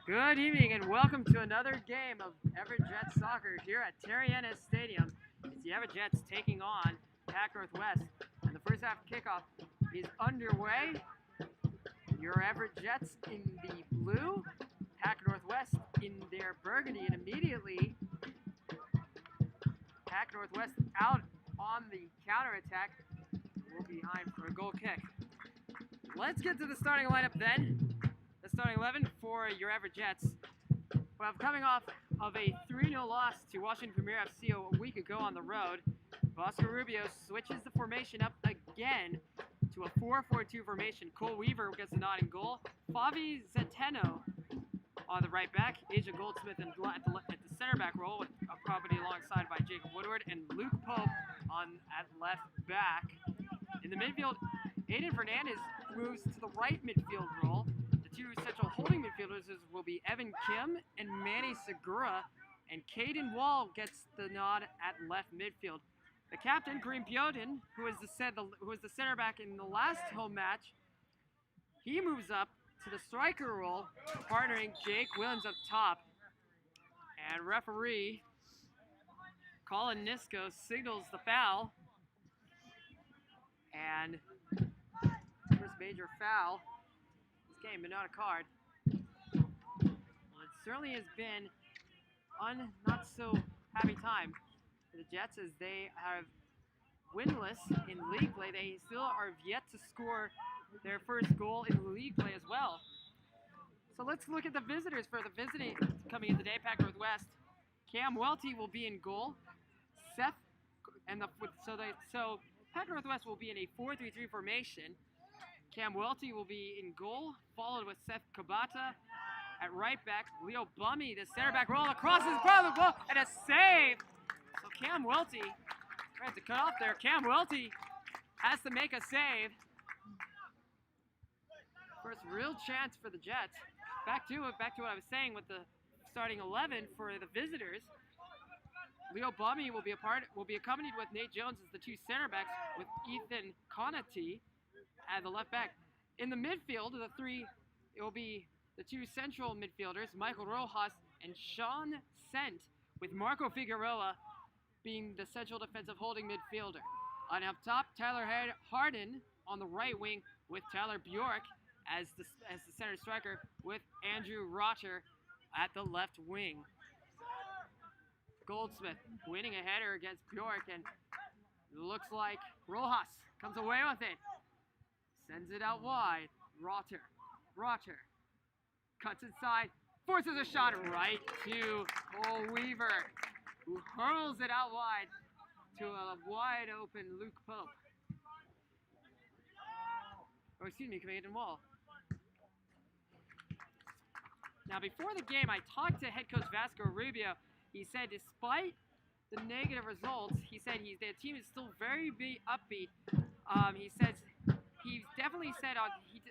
Good evening and welcome to another game of Everett Jets soccer here at Terry Ennis Stadium. It's the Everett Jets taking on PAC Northwest, and the first half kickoff is underway. Your Everett Jets in the blue, PAC Northwest in their burgundy, and immediately PAC Northwest out on the counterattack. Will be behind for a goal kick. Let's get to the starting lineup then. The starting 11 for your Everett Jets. Well, coming off of a 3-0 loss to Washington Premier FC a week ago on the road, Oscar Rubio switches the formation up again to a 4-4-2 formation. Cole Weaver gets the nod in goal. Favi Zeteno on the right back. Asia Goldsmith at the center back role, with a property alongside by Jacob Woodward, and Luke Pope at left back. In the midfield, Aiden Fernandez moves to the right midfield role. Two central holding midfielders will be Evan Kim and Manny Segura, and Caden Wall gets the nod at left midfield. The captain, Kareem Piotin, who was the center back in the last home match, he moves up to the striker role, partnering Jake Williams up top. And referee Colin Nisco signals the foul, and first major foul game, but not a card. Well, it certainly has been not so happy time for the Jets, as they have winless in league play. They still are yet to score their first goal in league play as well. So let's look at the visitors for the visiting coming in today. PAC Northwest, Cam Welty will be in goal. So PAC Northwest will be in a 4-3-3 formation. Cam Welty will be in goal, followed with Seth Kabata at right back. Leo Bummy, the center back, roll across his brother, goal, and a save. So Cam Welty tries to cut off there. Cam Welty has to make a save. First real chance for the Jets. Back to what I was saying with the starting 11 for the visitors. Leo Bummy will be accompanied with Nate Jones as the two center backs, with Ethan Conati at the left back. In the midfield, it will be the two central midfielders, Michael Rojas and Sean Sent, with Marco Figueroa being the central defensive holding midfielder. On up top, Tyler Harden on the right wing, with Tyler Bjork as the center striker, with Andrew Rotter at the left wing. Goldsmith winning a header against Bjork, and it looks like Rojas comes away with it. Sends it out wide. Rotter cuts inside, forces a shot right to Cole Weaver, who hurls it out wide to a wide open Luke Pope. Caden Wall. Now, before the game, I talked to head coach Vasco Rubio. He said, despite the negative results, he said the team is still very upbeat.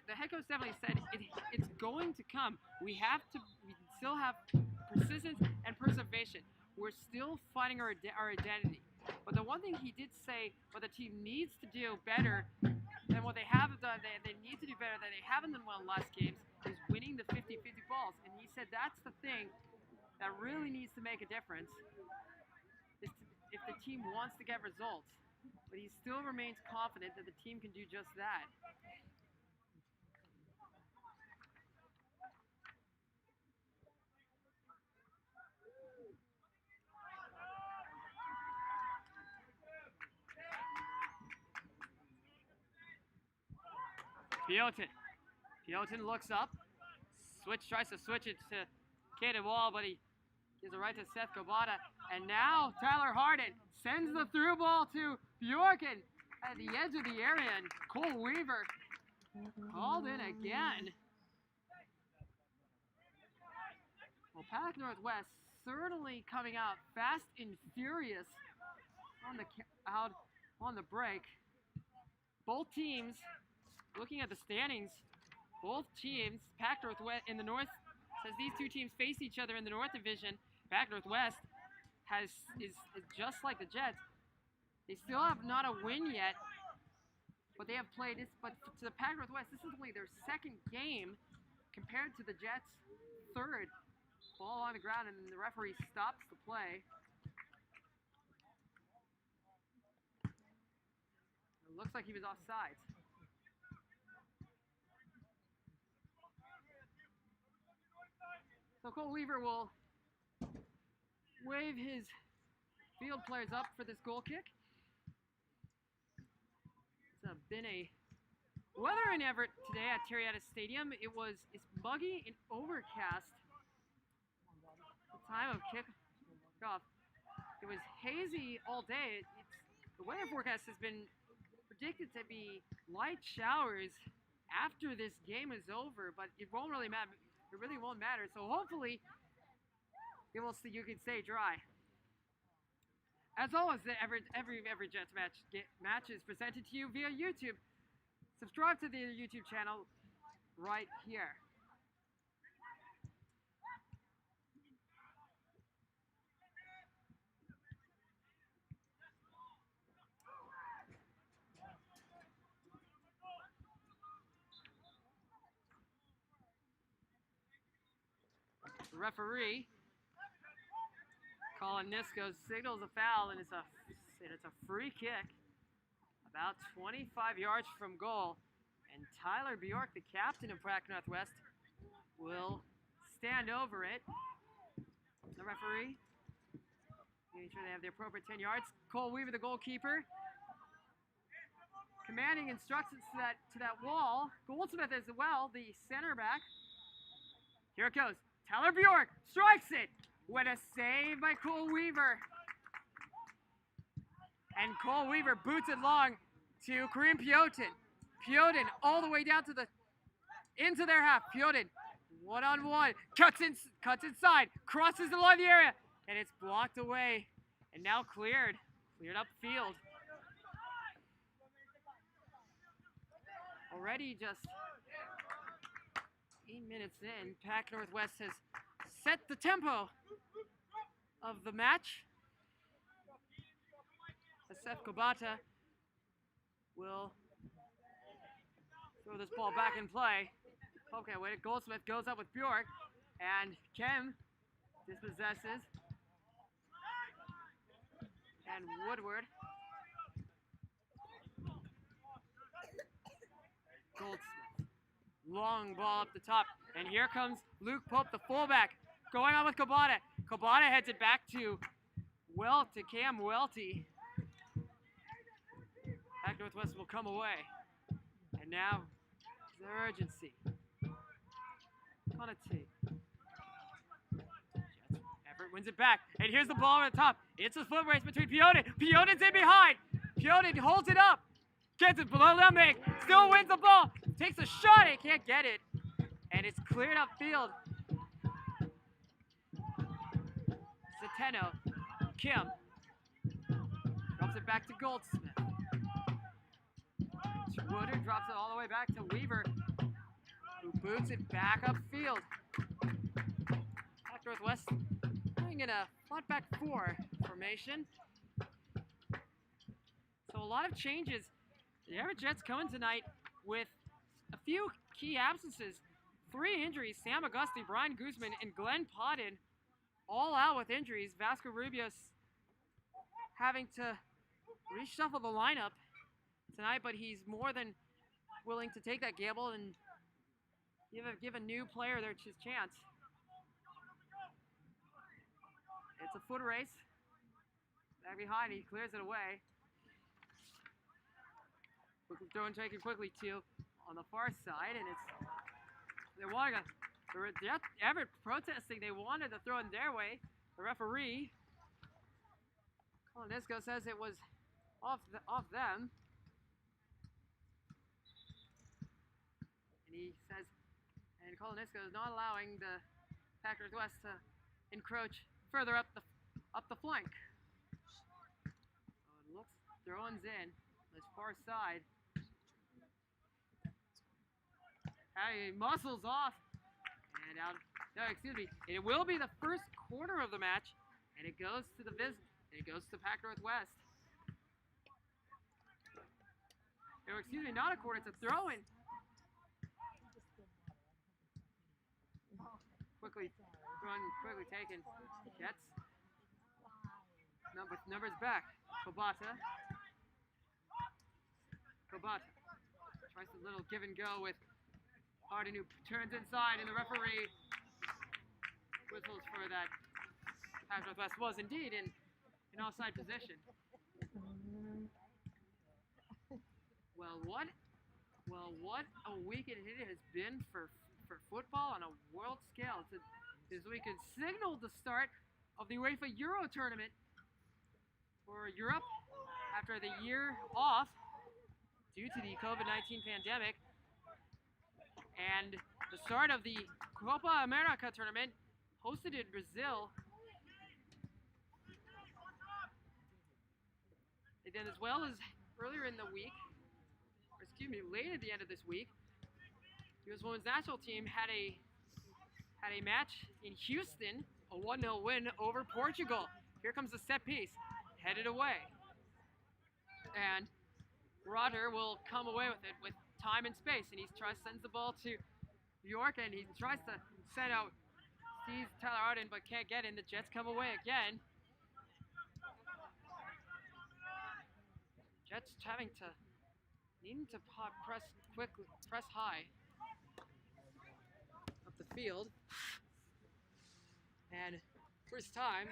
The head coach definitely said it's going to come. We still have persistence and perseverance. We're still finding our identity. But the one thing he did say, what the team needs to do better than what they have done, they need to do better than they haven't done well in the last games, is winning the 50-50 balls. And he said that's the thing that really needs to make a difference if the team wants to get results. But he still remains confident that the team can do just that. Piotin looks up, tries to switch it to Caden Wall, but he gives it right to Seth Kabata. And now Tyler Harden sends the through ball to Bjorken at the edge of the area, and Cole Weaver called in again. Well, PAC Northwest certainly coming out fast and furious on the break. Both teams, looking at the standings, PAC Northwest in the North, says these two teams face each other in the North Division. PAC Northwest is just like the Jets. They still have not a win yet, but they have played this. But to the PAC Northwest, this is only their second game compared to the Jets' third. Ball on the ground, and the referee stops the play. It looks like he was offside. So Cole Weaver will wave his field players up for this goal kick. It's been a weather in Everett today at Terrietta Stadium. It's muggy and overcast. The time of kickoff. It was hazy all day. The weather forecast has been predicted to be light showers after this game is over, but it won't really matter. It really won't matter. So hopefully, you can stay dry. As always, every Jets match is presented to you via YouTube. Subscribe to the YouTube channel right here. The referee, Colin Nisko, signals a foul, and it's a free kick about 25 yards from goal. And Tyler Bjork, the captain of PAC Northwest, will stand over it. The referee, making sure they have the appropriate 10 yards. Cole Weaver, the goalkeeper, commanding instructions to that wall. Goldsmith as well, the center back. Here it goes. Tyler Bjork strikes it. What a save by Cole Weaver. And Cole Weaver boots it long to Kareem Piotin. Piotin all the way down into their half. Piotin, one-on-one, cuts inside, crosses the line of the area, and it's blocked away. And now cleared upfield. Already just 8 minutes in, PAC Northwest has set the tempo of the match. Asef Kobata will throw this ball back in play. Okay, wait, Goldsmith goes up with Bjork, and Kem dispossesses. And Woodward. Goldsmith. Long ball up the top, and here comes Luke Pope, the fullback, going on with Kobata. Kobata heads it back to Cam Welty. PAC Northwest will come away, and now the urgency. Conate. Everett wins it back, and here's the ball at the top. It's a foot race between Piotin. Piotin's in behind. Piotin holds it up, gets it below Lemig, still wins the ball. Takes a shot, he can't get it, and it's cleared upfield. Zateno, Kim, drops it back to Goldsmith. Woodard drops it all the way back to Weaver, who boots it back upfield. PAC Northwest playing in a flat back 4 formation. So a lot of changes. The Everett Jets coming tonight with a few key absences. 3 injuries: Sam Augusti, Brian Guzman, and Glenn Podden, all out with injuries. Vasco Rubios having to reshuffle the lineup tonight, but he's more than willing to take that gamble and give a new player his chance. It's a foot race. Back behind, he clears it away. Throw and take it quickly to on the far side, and Everett protesting. They wanted to throw in their way. The referee, Colin Nisko, says it was off them. And he says, and Colin Nisko is not allowing the PAC Northwest to encroach further up the flank. So it looks throw-ins in this far side. He muscles off and out. No, excuse me. It will be the first quarter of the match, and it goes to It goes to PAC Northwest. No, excuse me, not a quarter. It's a throw-in. quickly taken. Jets. Numbers back. Kobata. Tries a little give and go with Harden, who turns inside, and the referee whistles for that. PAC Northwest was indeed in an offside position. Well, what a weekend it has been for football on a world scale. This weekend signaled the start of the UEFA Euro tournament for Europe after the year off due to the COVID-19 pandemic, and the start of the Copa America tournament hosted in Brazil. And then, as well as earlier in the week, or excuse me, late at the end of this week, the U.S. women's national team had a match in Houston, a 1-0 win over Portugal. Here comes the set piece, headed away, and Rotter will come away with it with time and space, and he sends the ball to York, and he tries to send out Steve Tyler Arden, but can't get in. The Jets come away again. Jets needing to press high up the field, and first time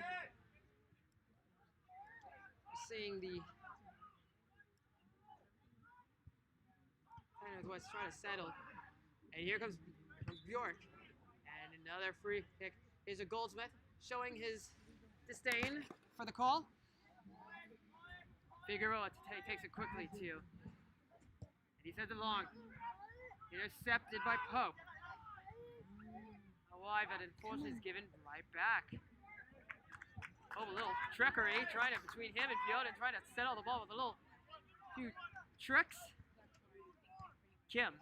seeing the Northwest trying to settle, and here comes Bjork, and another free kick. Here's a Goldsmith showing his disdain for the call. Figueroa takes it quickly too, and he sends it long. Intercepted by Pope. A wide, but unfortunately is given right back. Pope, a little trickery, trying it between him and Bjorn, trying to settle the ball with a few tricks. Kim.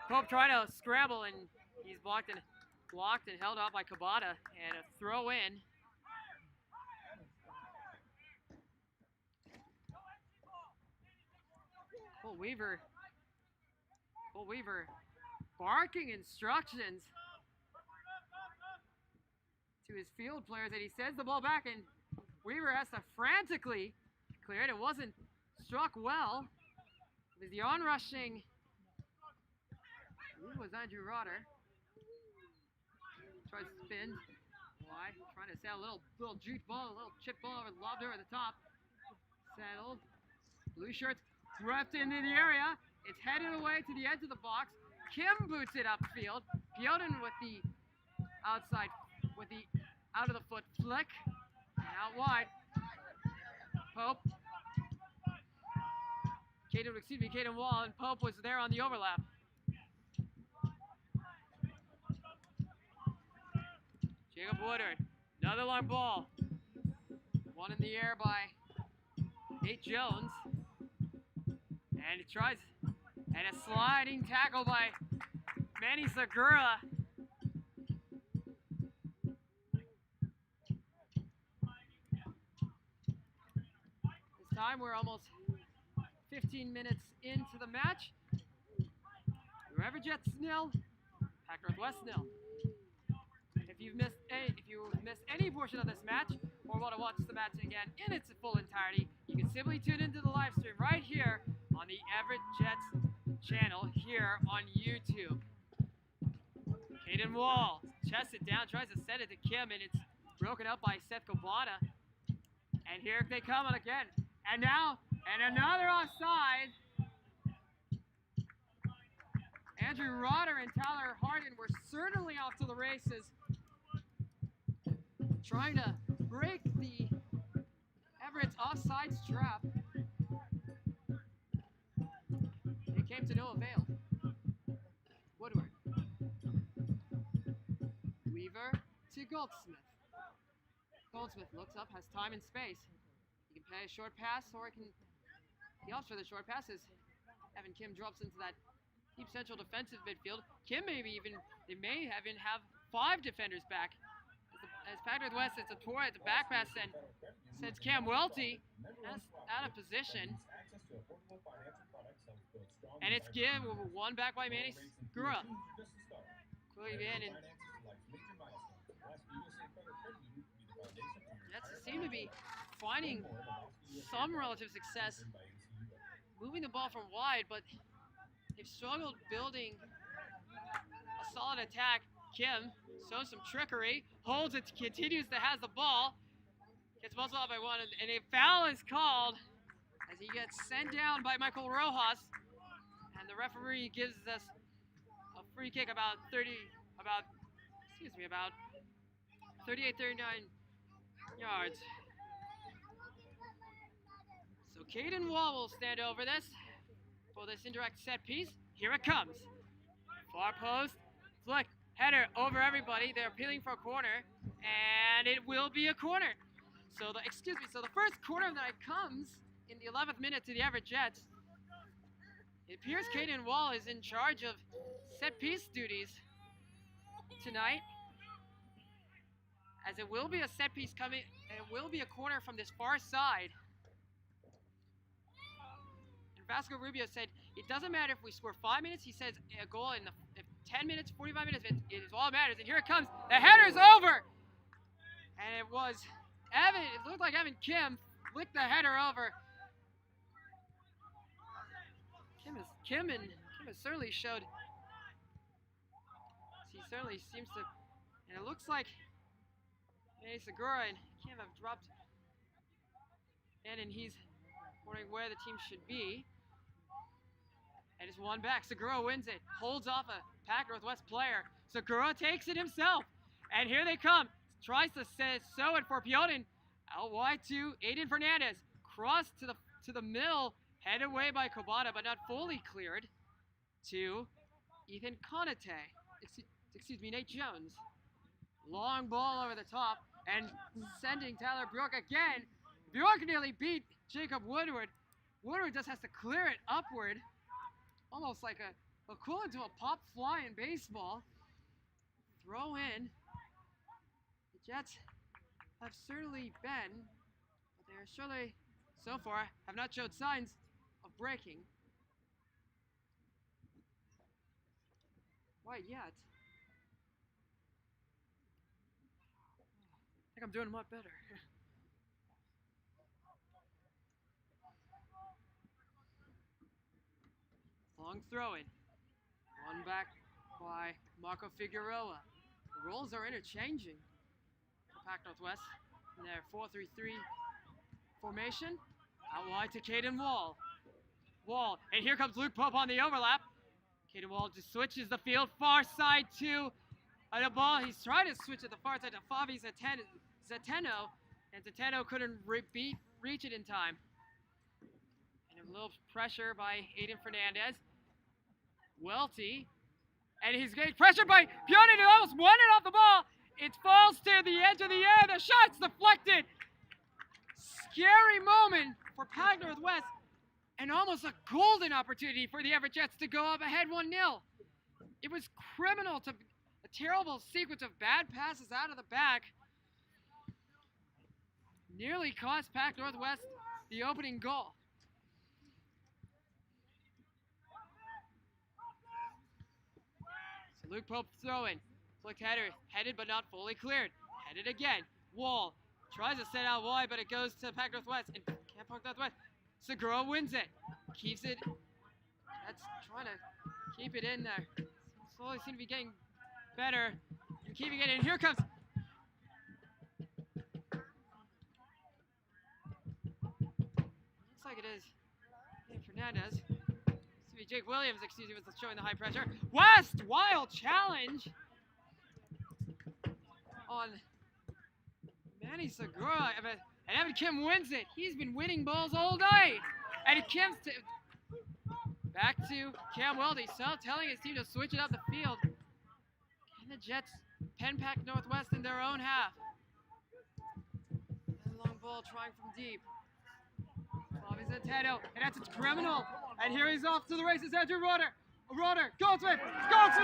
Pope trying to scramble, and he's blocked and held up by Kabata, and a throw in. Cole Weaver barking instructions to his field players, and he sends the ball back, and Weaver has to frantically clear it. It wasn't struck well. It was the onrushing. It was Andrew Rotter. Tries to spin. Why? Trying to sail a little juke ball, a little chip ball over, lobbed over the top. Settled. Blue shirts crept into the area. It's headed away to the edge of the box. Kim boots it upfield. Piotin with the outside, with the out of the foot flick. And out wide. Pope. Caden Wall, and Pope was there on the overlap. Jacob Woodard, another long ball. One in the air by Nate Jones. And he tries, and a sliding tackle by Manny Segura. This time we're almost 15 minutes into the match. Everett Jets 0, PAC Northwest 0. If you missed any portion of this match, or want to watch the match again in its full entirety, you can simply tune into the live stream right here on the Everett Jets channel here on YouTube. Caden Wall chests it down, tries to set it to Kim, and it's broken up by Seth Kobata. And here they come again. And now, and another offside. Andrew Rotter and Tyler Harden were certainly off to the races, trying to break the Everett's offsides trap. It came to no avail. Woodward. Weaver to Goldsmith. Goldsmith looks up, has time and space. He can play a short pass, or he opts for the short passes. Evan Kim drops into that deep central defensive midfield. Kim they may even have 5 defenders back. As PAC Northwest, it's a tour at the back pass, and sends Cam Welty out of position. And it's one back by Manny Segura. Going in, and Jets seem to be finding some relative success moving the ball from wide, but they've struggled building a solid attack. Kim shows some trickery, holds it, continues to has the ball, gets muscle out by one, and a foul is called as he gets sent down by Michael Rojas, and the referee gives us a free kick about 38, 39 yards. So Caden Wall will stand over this for this indirect set piece. Here it comes. Far post, flick, header over everybody. They're appealing for a corner, and it will be a corner. So the first corner of the night comes in the 11th minute to the Everett Jets. It appears Caden Wall is in charge of set piece duties tonight, as it will be a set piece coming, and it will be a corner from this far side. And Vasco Rubio said, it doesn't matter if we score 5 minutes, he says a goal in 10 minutes, 45 minutes, it is all that matters. And here it comes, the header's over! And it was it looked like Evan Kim flicked the header over. Kim has certainly showed, he certainly seems to, and it looks like Segura and Kim have dropped in, and he's wondering where the team should be. And it's one back. Segura wins it, holds off a PAC Northwest player. Segura takes it himself, and here they come. Tries to sew it for Pionin. Out wide to Aiden Fernandez. Cross to the middle, headed away by Kobata, but not fully cleared. To Ethan Conate. Nate Jones. Long ball over the top, and sending Tyler Bjork again. Bjork nearly beat Jacob Woodward. Woodward just has to clear it upward, almost like equivalent to a pop fly in baseball. Throw in. The Jets have certainly been, but they are surely, so far, have not showed signs of breaking quite yet. I think I'm doing a lot better. Long throw-in. One back by Marco Figueroa. The roles are interchanging for PAC Northwest in their 4-3-3 formation. Out wide to Caden Wall. And here comes Luke Pope on the overlap. Caden Wall just switches the field, far side to the ball. He's trying to switch at the far side to Favi Zateno, and Zateno couldn't reach it in time. And a little pressure by Aiden Fernandez. Welty, and he's getting pressured by Pionin, who almost won it off the ball. It falls to the edge of the air. The shot's deflected. Scary moment for PAC Northwest, and almost a golden opportunity for the Everett Jets to go up ahead 1-0. It was criminal, to a terrible sequence of bad passes out of the back. Nearly cost PAC Northwest the opening goal. Luke Pope throwing. Flicked header. Headed but not fully cleared. Headed again. Wall. Tries to set out wide, but it goes to PAC Northwest. And can't PAC Northwest. Segura wins it. Keeps it. That's trying to keep it in there. Slowly seem to be getting better. And keeping it in. Here comes. Looks like it is Fernandez. Jake Williams, was showing the high pressure. West, wild challenge on Manny Segura. And Evan Kim wins it. He's been winning balls all day. And Kim's back to Cam Weldy, telling his team to switch it up the field. And the Jets pen PAC Northwest in their own half. And a long ball trying from deep. Zateno, and that's a criminal. And here he's off to the races. Andrew Roder, Goldsmith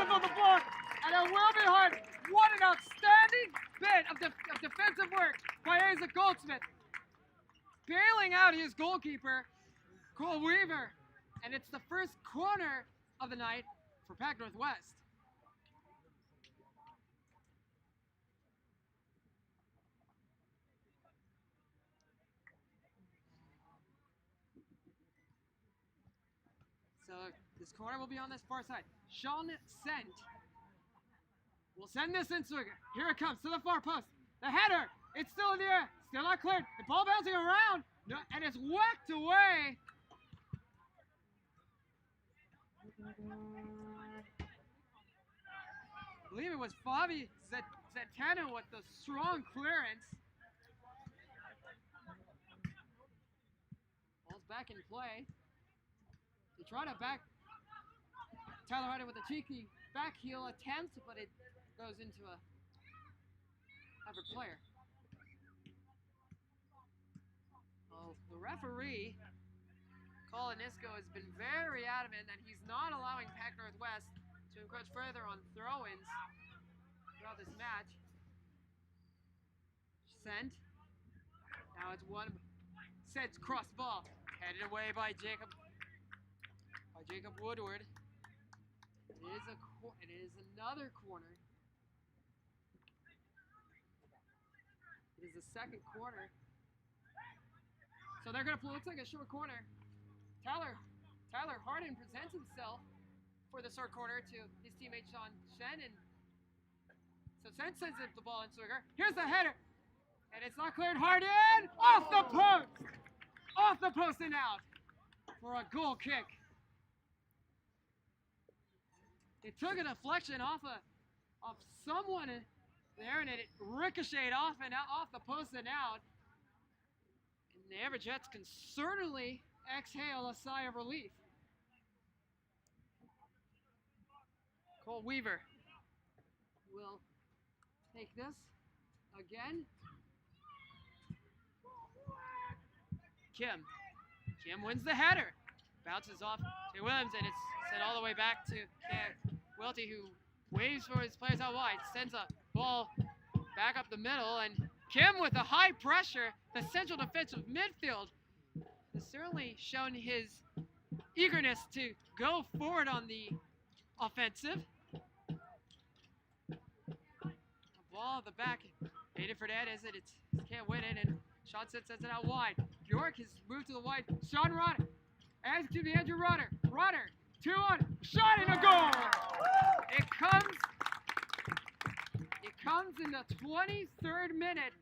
on the block, and it will be hard. What an outstanding bit of defensive work by Asa Goldsmith, bailing out his goalkeeper, Cole Weaver, and it's the first corner of the night for PAC Northwest. So this corner will be on this far side. Sean sent. Will send this in swigger. Here it comes to the far post. The header. It's still in the air. Still not cleared. The ball bouncing around. No, and it's whacked away. I believe it was Fabi Zetena with the strong clearance. Ball's back in play. They try to back Tyler Harden with a cheeky back heel attempt, but it goes into a Everett player. Well, the referee, Colin Isco, has been very adamant that he's not allowing PAC Northwest to encroach further on throw-ins throughout this match. Sent. Now it's one. Sets cross ball. Headed away by Jacob Woodward. It is another corner. It is the second corner. So they're gonna looks like a short corner. Tyler Harden presents himself for the short corner to his teammate Sean Shen, and so Shen sends the ball in swigger. Here's the header, and it's not cleared. Harden off the post and out for a goal kick. It took a deflection off someone there, and it ricocheted off the post and out. And the Everett Jets can certainly exhale a sigh of relief. Cole Weaver will take this again. Kim wins the header. Bounces off to Williams, and it's sent all the way back to Welty, who waves for his players out wide. Sends a ball back up the middle, and Kim with a high pressure, the central defensive midfield, has certainly shown his eagerness to go forward on the offensive. The ball at the back, Hayden Ferdinand is it. It's can't win it, and Sean sends it out wide. Bjork has moved to the wide. Sean Rodder adds to the Andrew Rodder. 2-1, shot and a goal. It comes in the 23rd minute.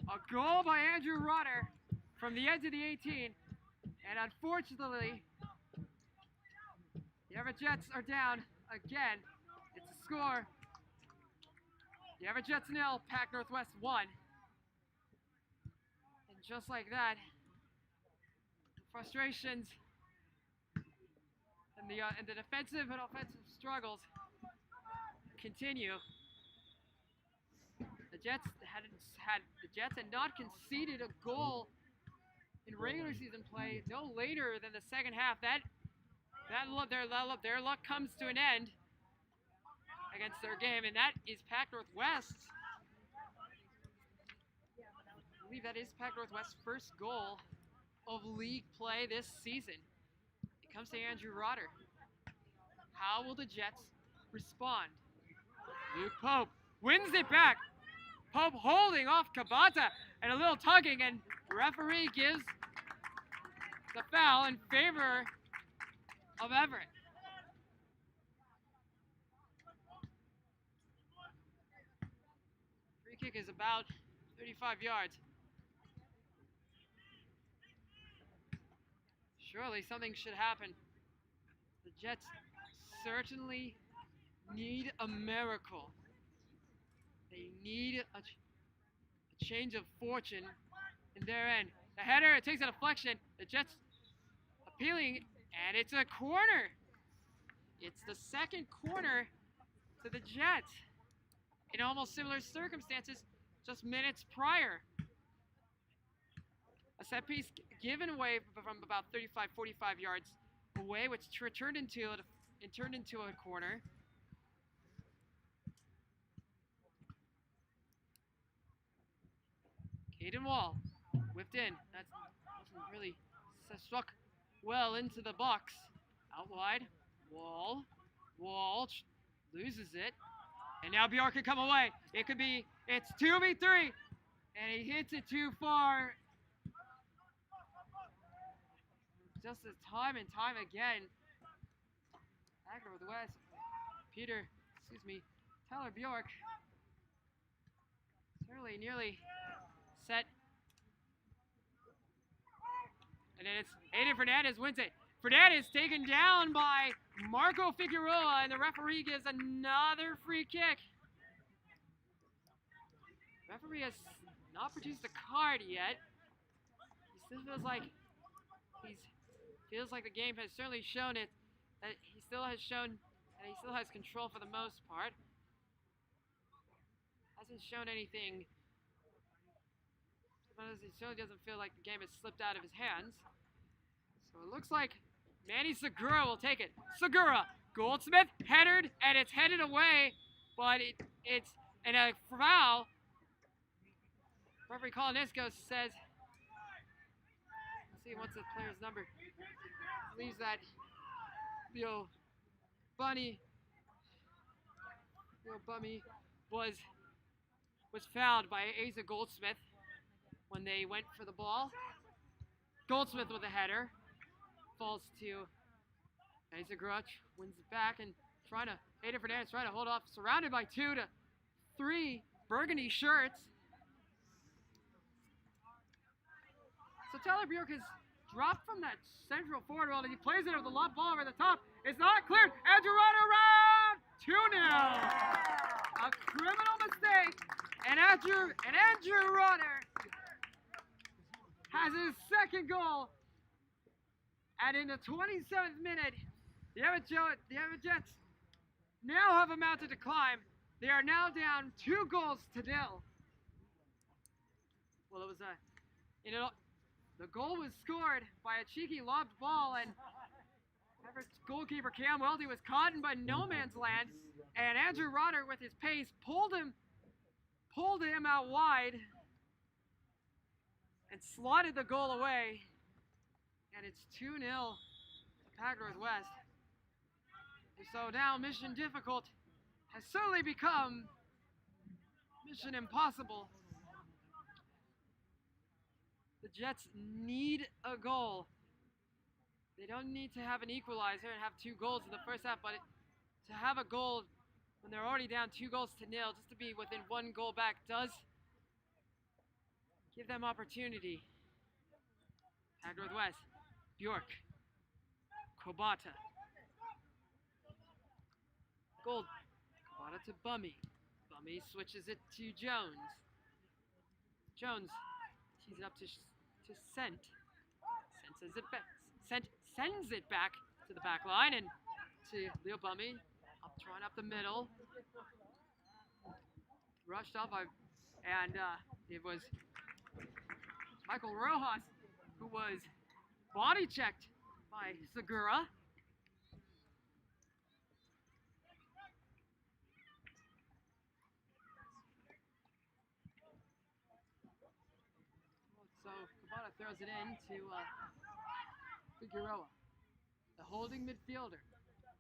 A goal by Andrew Rodder from the edge of the 18, and unfortunately, the Everett Jets are down again. It's a score. The Everett Jets 0, PAC Northwest 1. And just like that, the frustrations and the defensive and offensive struggles continue. The Jets had not conceded a goal in regular season play no later than the second half. Their luck comes to an end against their game, and that is PAC Northwest. I believe that is PAC Northwest's first goal of league play this season. It comes to Andrew Rodder. How will the Jets respond? Luke Pope wins it back. Pope holding off Kabata, and a little tugging, and the referee gives the foul in favor of Everett. Free kick is about 35 yards. Surely something should happen. The Jets certainly need a miracle. They need a change of fortune in their end. The header, it takes a deflection. The Jets appealing, and it's a corner. It's the second corner to the Jets in almost similar circumstances just minutes prior. A set piece given away from about 35, 45 yards away, which turned into a corner. Caden Wall whipped in. That wasn't really struck well into the box. Out wide. Wall loses it. And now Bjork can come away. It's 2v3. And he hits it too far. just as time and time again. Back over the West. Tyler Bjork. Certainly nearly set. And then it's Aiden Fernandez wins it. Fernandez taken down by Marco Figueroa, and the referee gives another free kick. The referee has not produced a card yet. He still feels like the game has certainly shown it, that he still has control for the most part. Hasn't shown anything. It certainly doesn't feel like the game has slipped out of his hands. So it looks like Manny Segura will take it. Segura, Goldsmith, headed, and it's headed away, but it's in a foul. Referee Colonisco says, let's see what's the player's number. Believes that Leo Bunny was fouled by Asa Goldsmith when they went for the ball. Goldsmith with a header. Falls to Asa Grutch, wins it back, and Aiden Fernandez trying to hold off, surrounded by 2 to 3 burgundy shirts. So Tyler Bjork has dropped from that central forward role, and he plays it over the lob ball over the top. It's not cleared. Andrew Rutter around 2-0. A criminal mistake, and Andrew Rutter has his second goal. And in the 27th minute, the Everett Jets now have amounted to climb. They are now down 2 goals to 0. Well, the goal was scored by a cheeky lobbed ball, and Everett's goalkeeper Cam Welty was caught in by no man's land, and Andrew Rodder, with his pace, pulled him out wide and slotted the goal away. And it's 2-0 to PAC Northwest. So now mission difficult has certainly become mission impossible. The Jets need a goal. They don't need to have an equalizer and have 2 goals in the first half, but to have a goal when they're already down 2 goals to 0, just to be within 1 goal back, does give them opportunity. PAC Northwest. Bjork, Kobata, Gold, Kobata to Bummy. Bummy switches it to Jones. Jones tees it up to Sent. Sends it back to the back line and to Leo Bummy. Throwing up the middle. Rushed up and it was Michael Rojas who was body checked by Segura. So Kobata throws it in to Figueroa, the holding midfielder.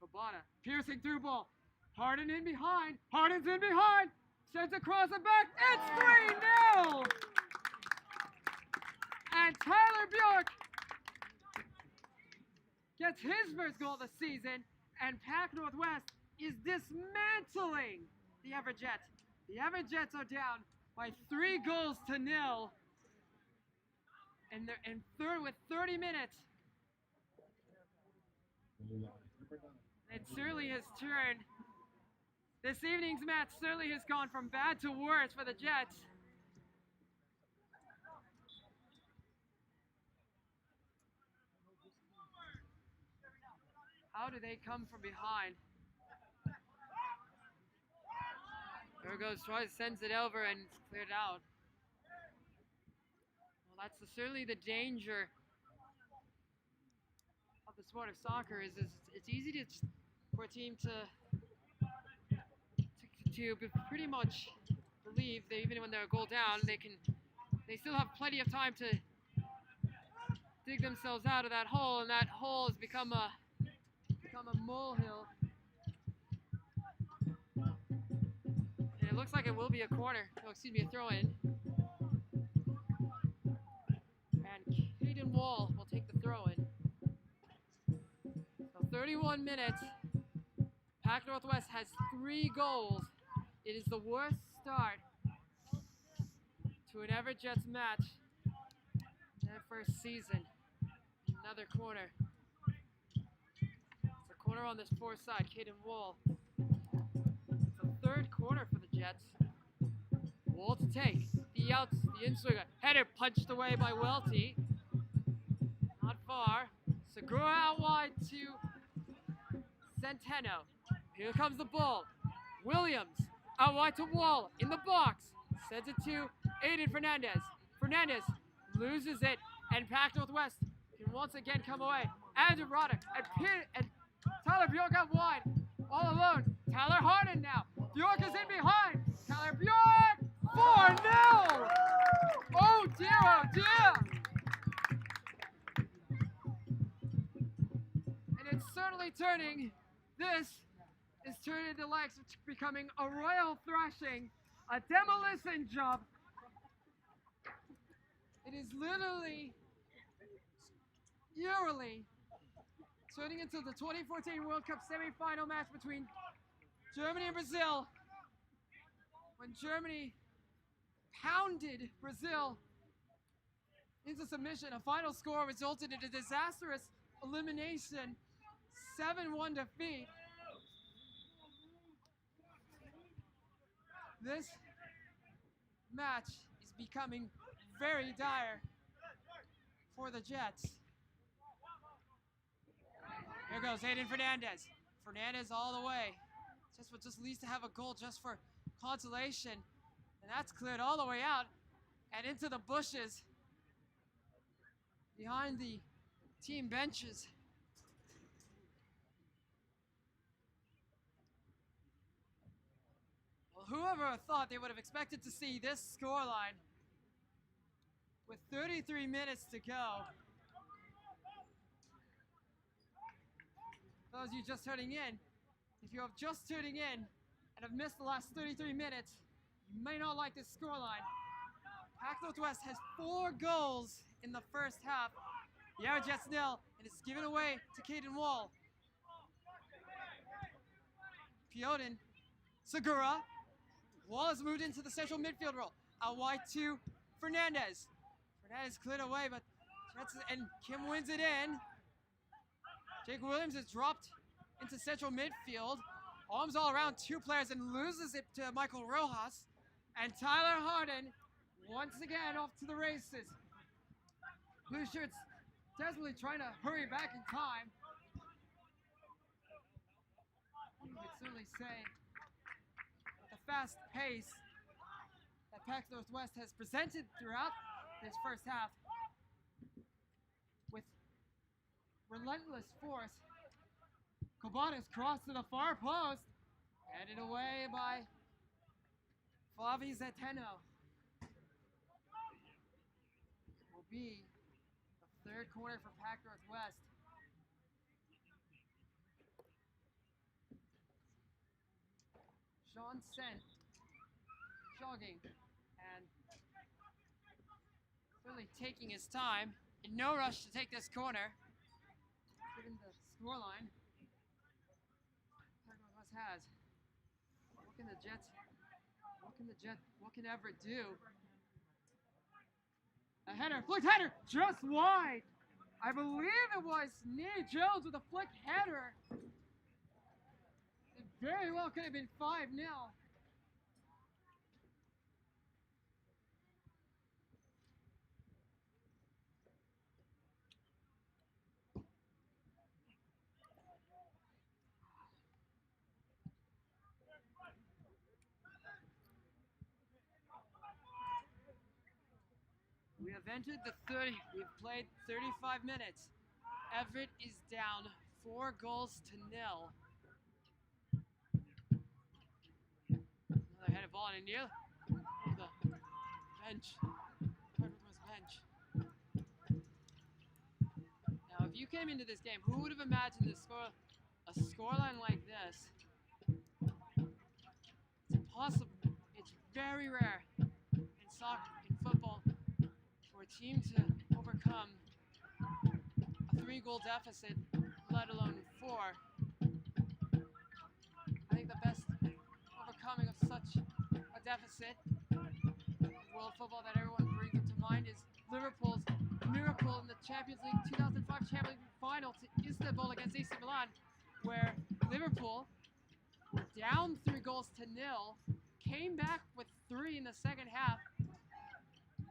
Kobata piercing through ball. Harden in behind. Harden's in behind. Sends across the back. It's 3-0. And Tyler Bjork gets his first goal of the season, and PAC Northwest is dismantling the Everett Jets. The Everett Jets are down by 3 goals to 0, and they're in third with 30 minutes. It certainly has turned. This evening's match certainly has gone from bad to worse for the Jets. How do they come from behind? There goes, sends it over and it's cleared out. Well, that's certainly the danger of the sport of soccer. Is it's easy for a team to pretty much believe that even when they're a goal down, they still have plenty of time to dig themselves out of that hole, and that hole has become a molehill. And it looks like it will be a corner. Oh, excuse me, a throw-in. And Caden Wall will take the throw-in. 31 minutes. PAC Northwest has 3 goals. It is the worst start to an Everett Jets match in their first season. Another corner. It's a corner on this far side, Caden Wall. It's the 3rd corner for the Jets. Wall to take. The outs, the in-swinger. Header punched away by Welty. Not far. Segura out wide to Centeno. Here comes the ball. Williams out wide to Wall in the box. Sends it to Aiden Fernandez. Fernandez loses it, and PAC Northwest can once again come away. Andrew Roddick and Tyler Bjork out wide. All alone. Tyler Harden now. Bjork is in behind. Tyler Bjork! 4-0! Oh dear, oh dear! And it's certainly turning. This is turning the legs, it's becoming a royal thrashing, a demolition job. It is literally, eerily, turning into the 2014 World Cup semi-final match between Germany and Brazil, when Germany pounded Brazil into submission. A final score resulted in a disastrous elimination, 7-1 defeat. This match is becoming very dire for the Jets. Here goes Aiden Fernandez. Fernandez all the way. Just needs to have a goal just for consolation. And that's cleared all the way out and into the bushes behind the team benches. Well, whoever thought they would have expected to see this scoreline with 33 minutes to go. Those of you just tuning in, if you have just tuning in and have missed the last 33 minutes, you may not like this scoreline. PAC Northwest has 4 goals in the first half. The Everett Jets nil, and it's given away to Caden Wall. Piotin, Segura. Wall has moved into the central midfield role. Out wide to Fernandez. Fernandez cleared away, but and Kim wins it in. Jake Williams is dropped into central midfield. Arms all around 2 players and loses it to Michael Rojas. And Tyler Harden once again off to the races. Blue shirts desperately trying to hurry back in time. You could certainly say the fast pace that PAC Northwest has presented throughout this first half with relentless force. Cabanas crossed to the far post, headed away by Flavi Zeteno. Will be the 3rd corner for PAC Northwest. Sean Sent jogging and really taking his time, in no rush to take this corner. Given the scoreline, PAC Northwest has. What can the Jets? What can Everett do? A header, flicked header, just wide. I believe it was Nia Jones with a flicked header. It very well could have been 5-0. We have entered the 30. We've played 35 minutes. Everett is down 4 goals to 0. Another headed ball in near the bench. Bench. Now, if you came into this game, who would have imagined a scoreline like this? It's impossible. It's very rare in soccer, in football, for a team to overcome a 3-goal deficit, let alone before. I think the best overcoming of such a deficit in world football that everyone brings up to mind is Liverpool's miracle in the Champions League 2005 Champions League final to Istanbul against AC Milan, where Liverpool were down 3-0, came back with 3 in the second half,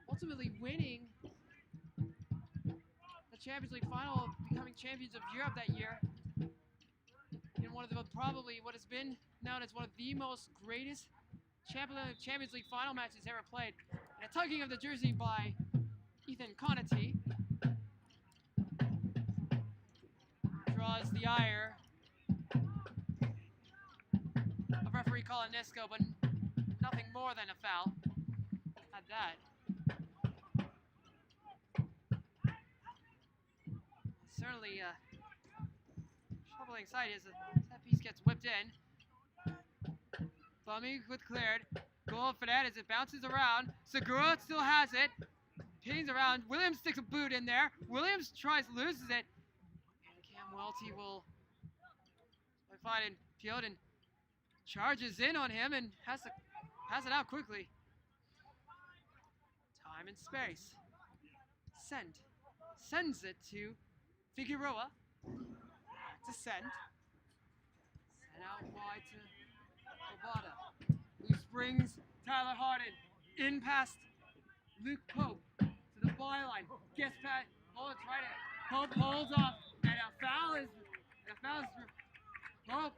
ultimately winning the Champions League final, becoming champions of Europe that year in one of the probably what has been known as one of the most greatest Champions League final matches ever played. And a tugging of the jersey by Ethan Conati draws the ire of referee Colin Nisco, but nothing more than a foul at that. Certainly a troubling sight as that piece gets whipped in. Bummy with cleared. Goal for that as it bounces around. Segura still has it. Pings around. Williams sticks a boot in there. Williams loses it. And Cam Welty will find it field and charges in on him and has to pass it out quickly. Time and space. Sends it to Figueroa. To send out wide to Obata. Loose brings Tyler Harden in past Luke Pope to the byline. Gets past, holds right at Pope holds off, and a foul is Pope.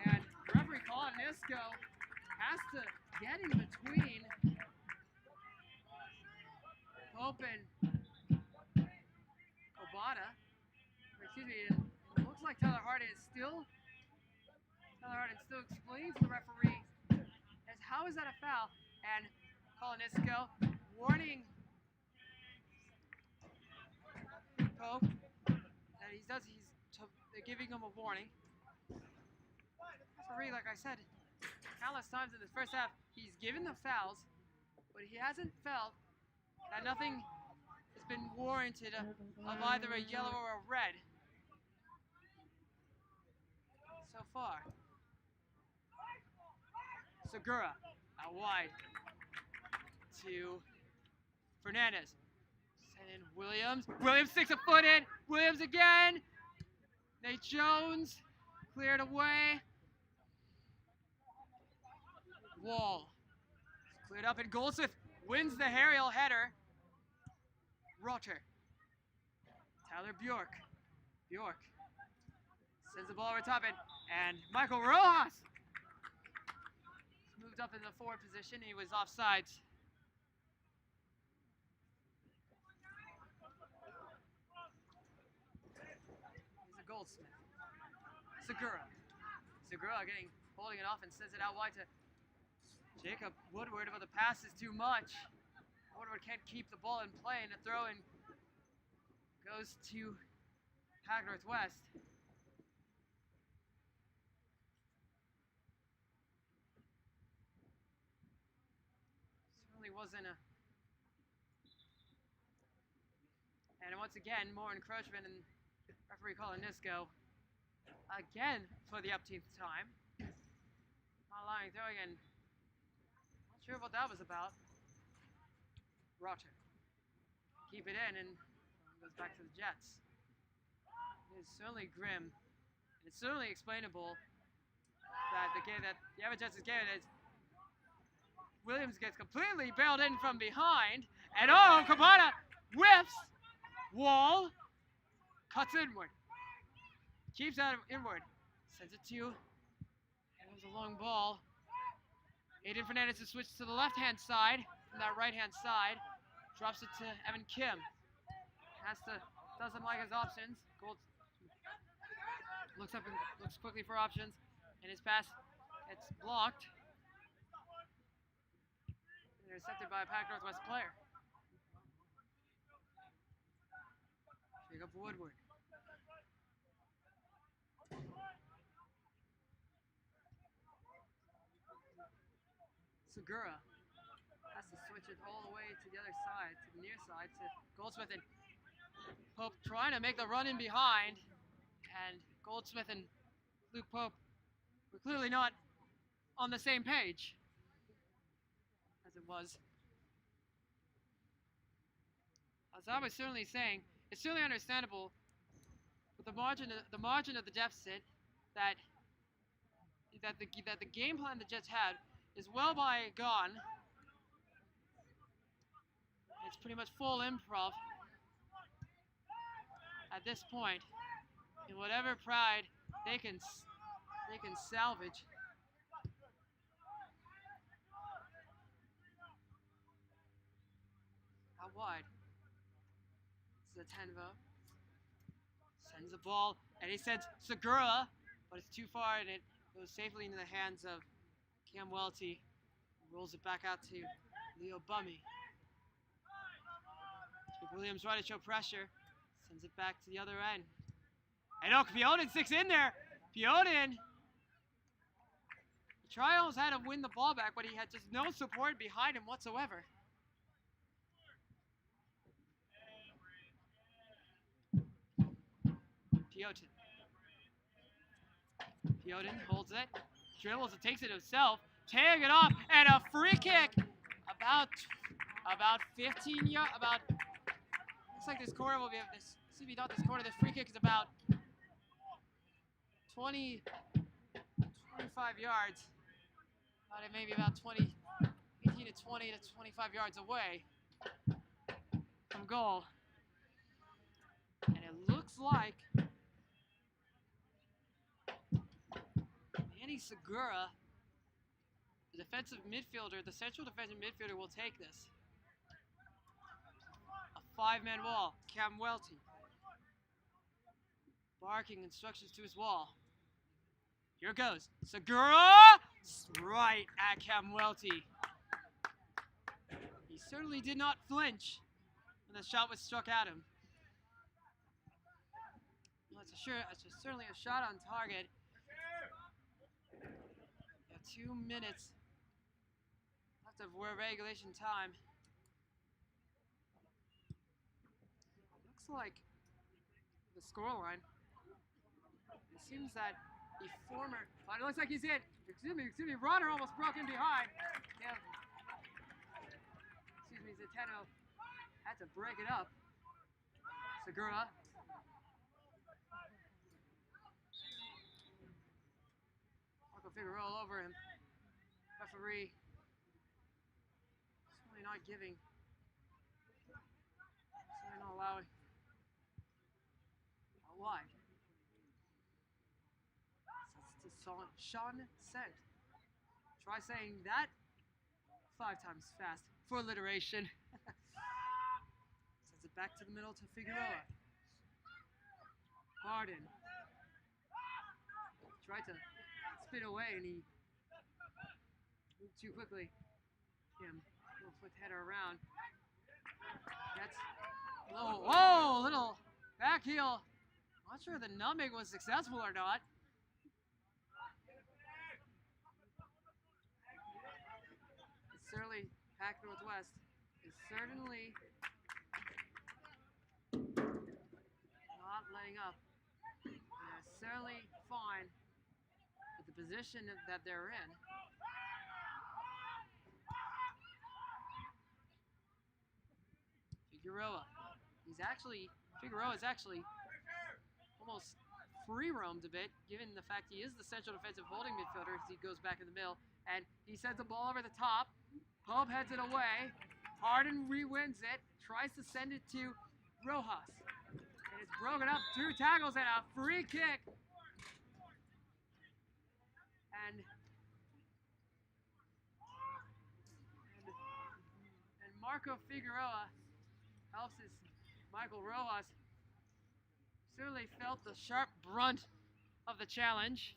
And referee Colin Nisco has to get in between Pope and Obata. Excuse me. It looks like Tyler Harden still explains to the referee as how is that a foul, and Colin Nisco warning Pope that they're giving him a warning. Referee, like I said countless times in this first half, he's given the fouls, but he hasn't felt that nothing has been warranted of either a yellow or a red so far. Segura out wide to Fernandez. Send in Williams. Williams sticks a foot in. Williams again. Nate Jones cleared away. Wall cleared up, and Goldsmith wins the aerial header. Rotter. Tyler Bjork sends the ball over top, and Michael Rojas moved up in the forward position. He was offsides. He's a Goldsmith. Segura holding it off and sends it out wide to Jacob Woodward, but the pass is too much. Woodward can't keep the ball in play, and the throw in goes to PAC Northwest. Certainly wasn't a... And once again, more encroachment, and referee Colin Nisco again for the upteenth time. Not allowing throwing, and not sure what that was about. Rotter. Keep it in, and goes back to the Jets. It is certainly grim. And it's certainly explainable that the Everett Jets is getting is Williams gets completely bailed in from behind, and oh, Cabana whiffs. Wall cuts inward. Keeps out inward. Sends it to. It was a long ball. Aiden Fernandez to switch to the left-hand side from that right-hand side. Drops it to Evan Kim. Doesn't like his options. Gold looks up and looks quickly for options, and his pass gets blocked. Intercepted by a PAC Northwest player. Jacob Woodward. Segura has to switch it all the way to the other side, to the near side, to Goldsmith, and Pope trying to make the run in behind, and Goldsmith and Luke Pope were clearly not on the same page, as it was. As I was certainly saying, it's certainly understandable with the margin of the deficit that the game plan the Jets had is well by gone. It's pretty much full improv at this point, and whatever pride they can salvage. Out wide. This is a 10 vote. Sends the ball, and he sends Segura, but it's too far, and it goes safely into the hands of Cam Welty. Rolls it back out to Leo Bummy. Williams trying to show pressure. Sends it back to the other end. And oh, Pionin sticks in there. Pionin. The Trials had him win the ball back, but he had just no support behind him whatsoever. Pionin holds it, dribbles and takes it himself, tearing it off, and a free kick about 15 yards, looks like this corner will be, not this corner, this free kick is about 20, 25 yards, maybe about 18 to 20 to 25 yards away from goal. And it looks like Manny Segura, the defensive midfielder, the central defensive midfielder, will take this. A five-man wall. Cam Welty barking instructions to his wall. Here it goes. Segura! Right at Cam Welty. He certainly did not flinch when the shot was struck at him. Well, it's certainly a shot on target. 2 minutes left of regulation time. Looks like the scoreline. It seems that the former. It looks like he's in. Excuse me. Rodder almost broke in behind. Yeah. Excuse me, Zeteno had to break it up. Segura. Figueroa all over him. Referee certainly not giving. Certainly not allowing. Out wide. Sets to Sean Sent. Try saying that 5 times fast for alliteration. Sends it back to the middle to Figueroa. Harden. Tried to spin away and he moved too quickly. Kim will flip header around. That's little back heel. Not sure the numbing was successful or not. It's certainly PAC Northwest is certainly not letting up. And they're certainly fine with the position that they're in. Figueroa is actually almost free roamed a bit, given the fact he is the central defensive holding midfielder as he goes back in the middle. And he sends the ball over the top. Pope heads it away. Harden re-wins it, tries to send it to Rojas. And it's broken up, 2 tackles and a free kick. And Marco Figueroa helps his Michael Rojas. Certainly felt the sharp brunt of the challenge.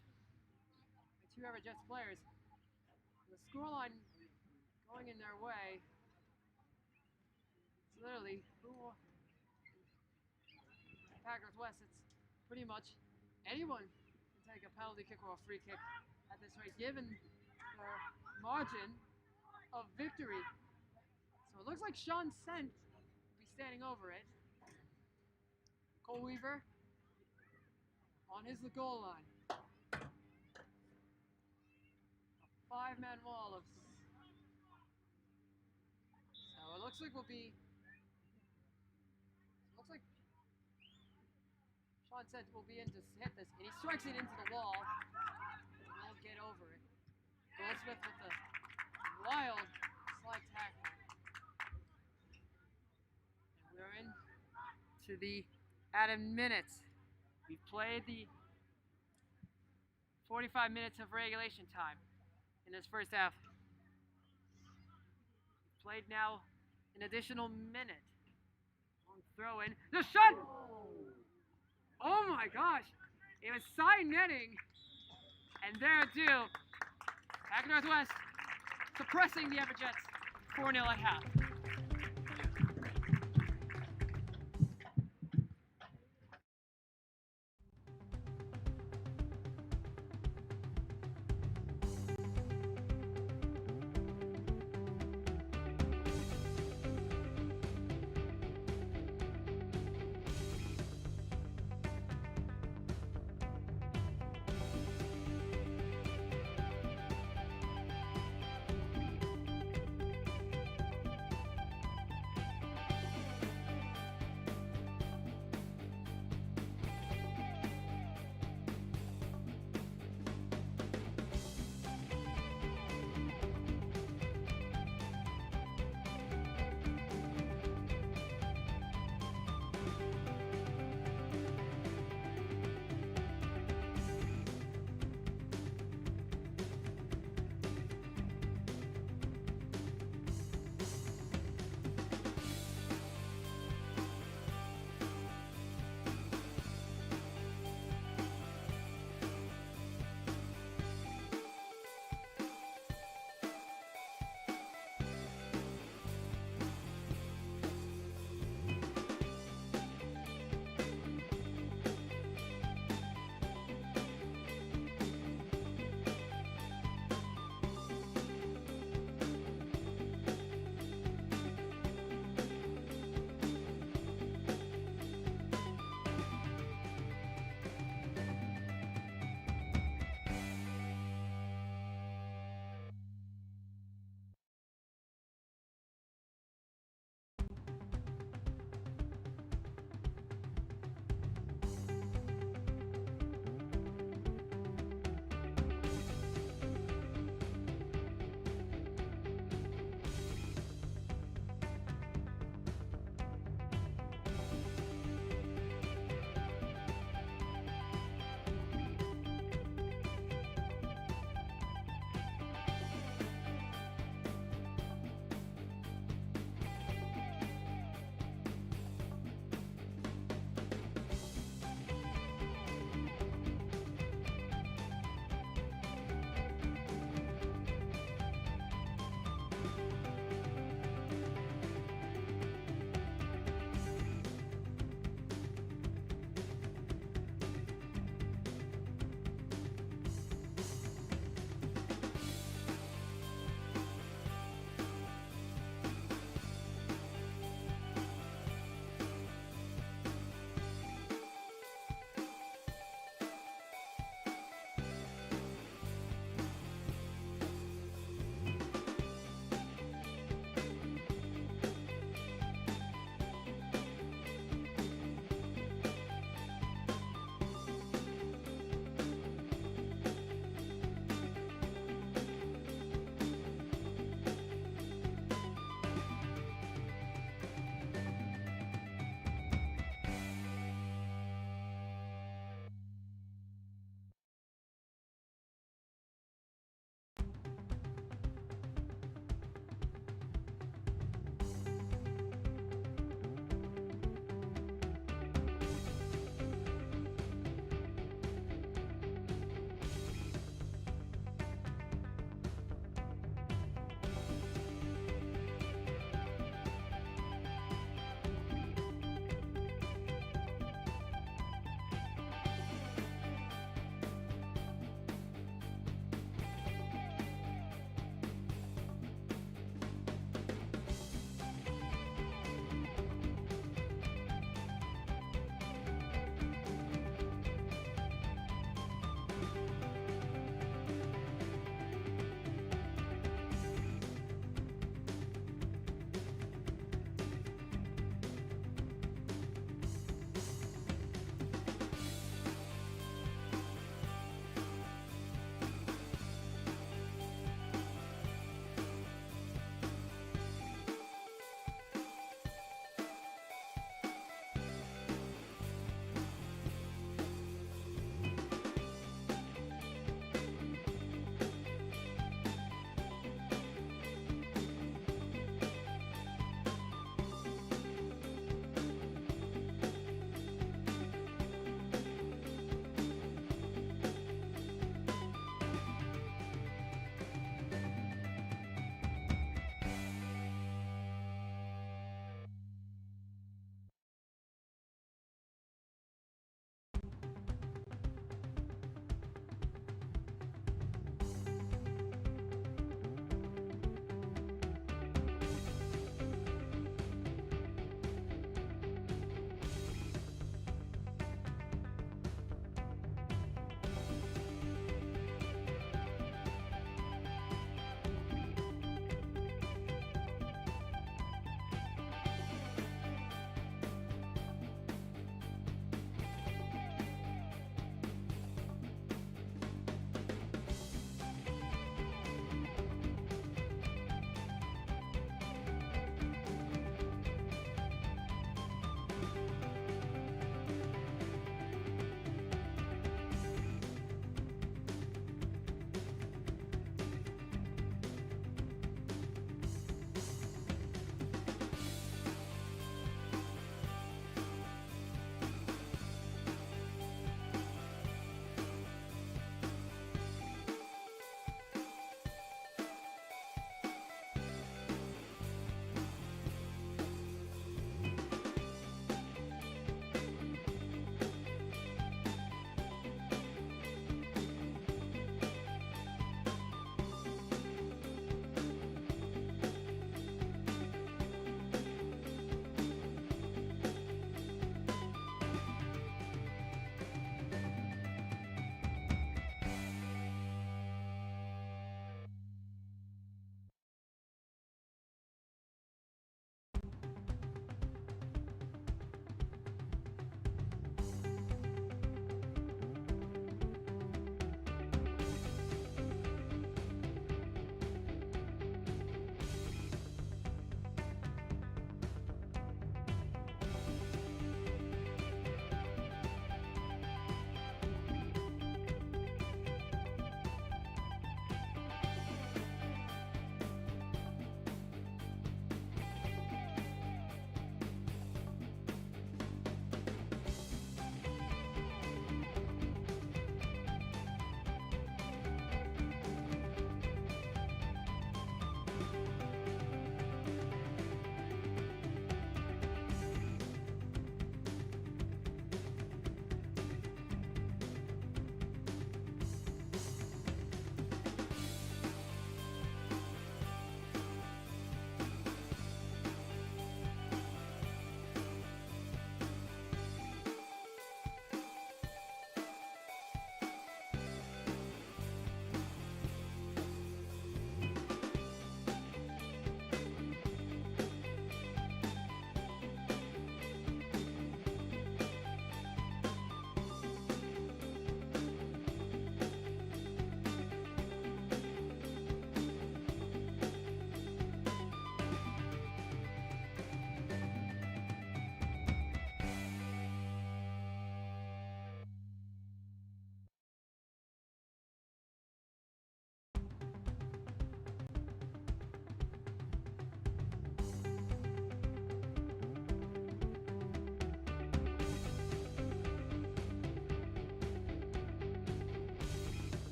The 2 Everett Jets players. The scoreline going in their way. It's literally PAC Northwest. It's pretty much anyone can take a penalty kick or a free kick at this rate, given their margin of victory. So it looks like Sean Sent will be standing over it. Cole Weaver on his goal line. A 5-man wall of. So it looks like we'll be. Looks like Sean said we'll be in to hit this, and he strikes it into the wall. Won't get over it. Goldsmith with the wild slide tackle. And we're in to the added minutes. We've played the 45 minutes of regulation time in this first half. We've played now an additional minute. Long throw in. The shot! Oh my gosh! It was side netting. And there it do. PAC Northwest suppressing the Everett Jets 4-0 at half.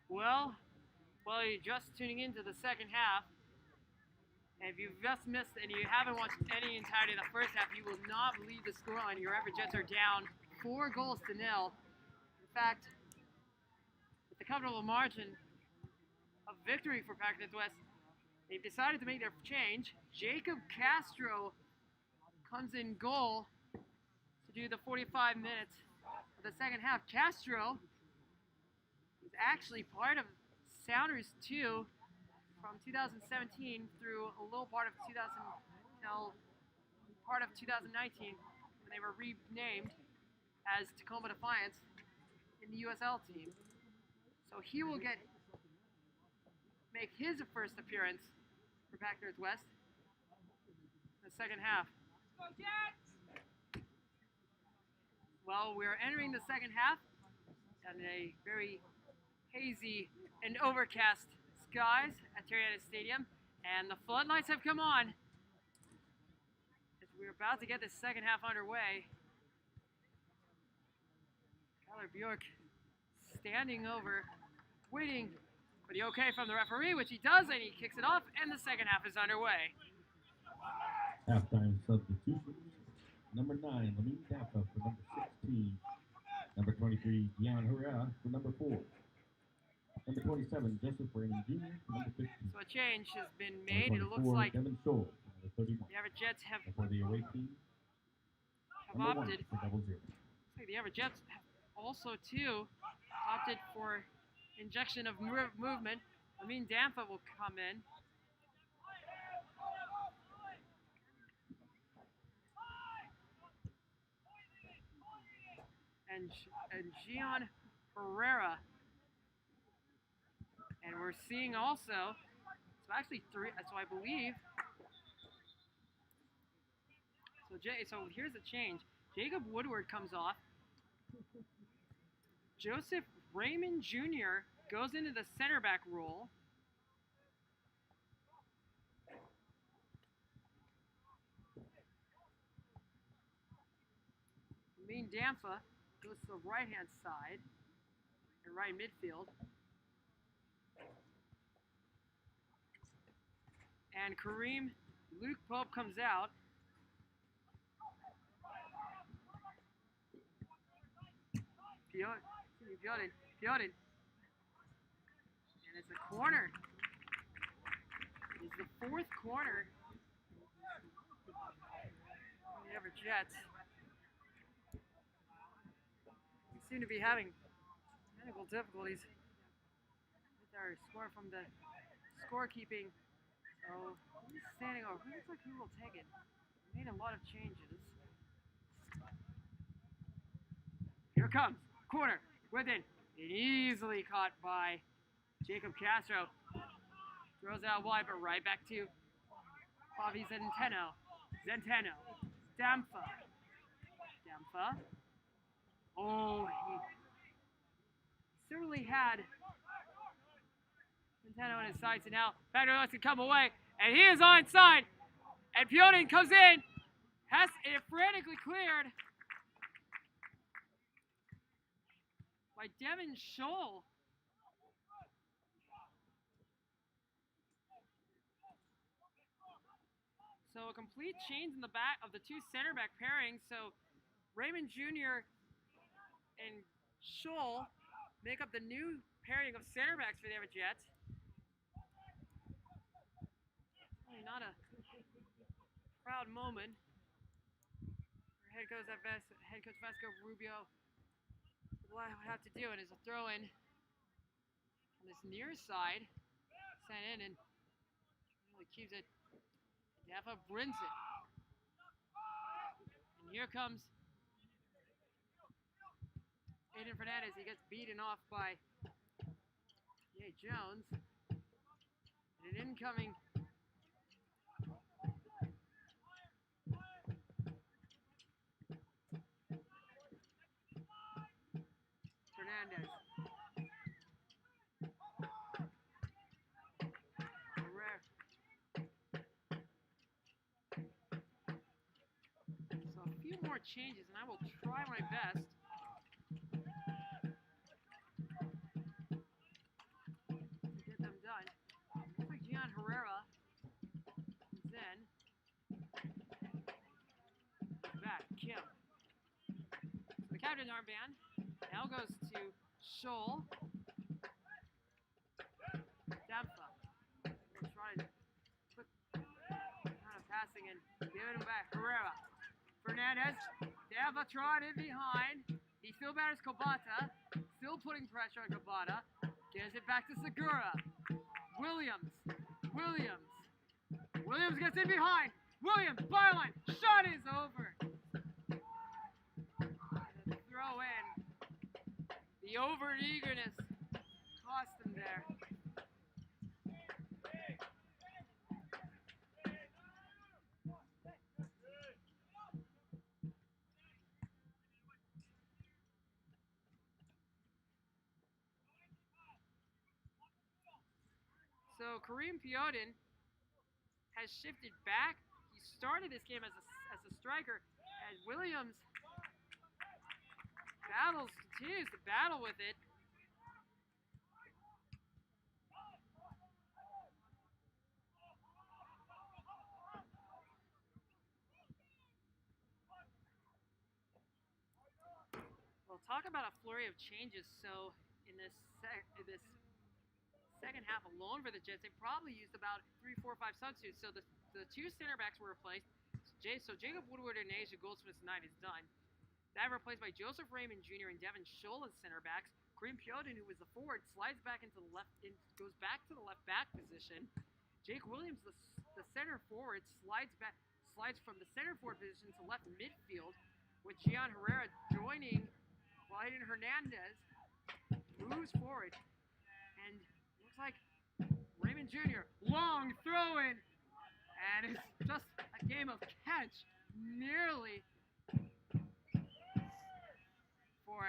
Well, you're just tuning into the second half. And if you've just missed and you haven't watched any entirety of the first half, you will not believe the scoreline. Your Everett Jets are down 4 goals to 0. In fact, with the comfortable margin of victory for PAC Northwest, they've decided to make their change. Jacob Castro comes in goal to do the 45 minutes of the second half. Castro is actually part of Sounders 2 from 2017 through a little part of 2019 when they were renamed as Tacoma Defiance in the USL team. So he will make his first appearance for PAC Northwest in the second half. Well, we're entering the second half in a very hazy and overcast skies at Terriana Stadium, and the floodlights have come on as we're about to get this second half underway. Tyler Bjork standing over, waiting for the okay from the referee, which he does, and he kicks it off, and the second half is underway. Halftime substitutions. Number 9, Lamine Dappa for number 16. Number 23, Dion Herrera for number 4. Number 27, Joseph Raymond Jr. for number 15. So a change has been made. It looks like Devin Scholl for number 31. The Everett Jets have for the away team, opted for double zero. Looks like the Everett Jets have also too opted for injection of movement. Lamine Dappa will come in. And Gian Herrera. And we're seeing also, so actually 3, so I believe, so here's a change. Jacob Woodward comes off. Joseph Raymond Jr. goes into the center back role. Lamine Dappa goes to the right-hand side and right midfield. And Luke Pope comes out. Piotin. And it's a corner. It's the 4th corner. The Everett Jets. We seem to be having technical difficulties with our score from the scorekeeping. So he's standing over. Who looks like who will take it? He made a lot of changes. Here comes. Corner. Within. Easily caught by Jacob Castro. Throws out wide, but right back to Bobby Zenteno. Dappa. Oh, he certainly had Zenteno in his sights, and now Factor lets it come away, and he is onside. And Piotin comes in, has it frantically cleared by Devin Scholl. So a complete change in the back of the 2 center back pairings. So Raymond Jr. and Scholl make up the new pairing of center backs for the Everett Jets. Really not a proud moment for head coach Vasco Rubio. What I would have to do it is a throw in on this near side, sent in, and really keeps it. Dappa brings it. And here comes Aiden Fernandez. He gets beaten off by Jay Jones. And an incoming Fernandez. So a few more changes, and I will try my best fired an armband. Now goes to Scholl. Dempha. We'll try to put kind of passing and giving him back. Herrera. Fernandez. Dempha tried in behind. He still batters Kabata. Still putting pressure on Kabata. Gives it back to Segura. Williams. Williams gets in behind. Williams, byline. Shot is over. Throw in. The over-eagerness cost him there. So Kareem Piotin has shifted back. He started this game as a striker, and Williams continues to battle with it. We'll talk about a flurry of changes. So in this second half alone for the Jets, they probably used about 3, 4, 5 substitutes. So the two center backs were replaced. So Jacob Woodward and Asia Goldsmith's night is done. That replaced by Joseph Raymond Jr. and Devin Scholl as center backs. Kareem Piotin, who was the forward, slides back into the left, goes back to the left back position. Jake Williams, the center forward, slides from the center forward position to left midfield, with Gian Herrera joining Aiden Hernandez. Moves forward, and looks like Raymond Jr. long throw in, and it's just a game of catch, nearly for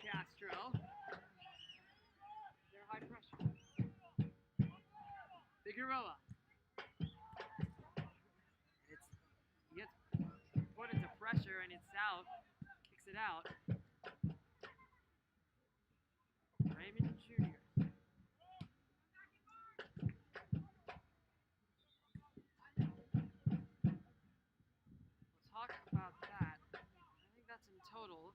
Castro. They're high pressure. Figueroa. He gets put into pressure, and it's out. Kicks it out. Raymond Jr. We'll talk about that. I think that's in total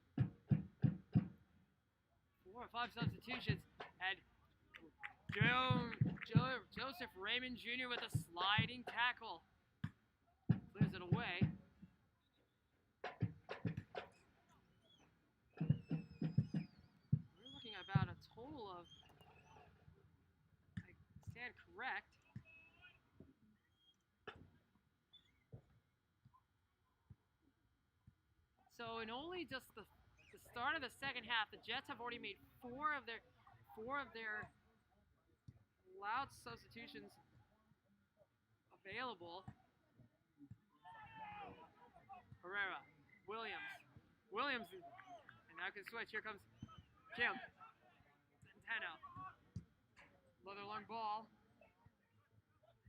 4 or 5 substitutions, and Joseph Raymond Jr. with a sliding tackle clears it away. We're looking at about a total of, I stand correct, so in only just the start of the second half, the Jets have already made 4 of their allowed substitutions available. Herrera, Williams, and now can switch. Here comes Kim. Centeno. Another long ball.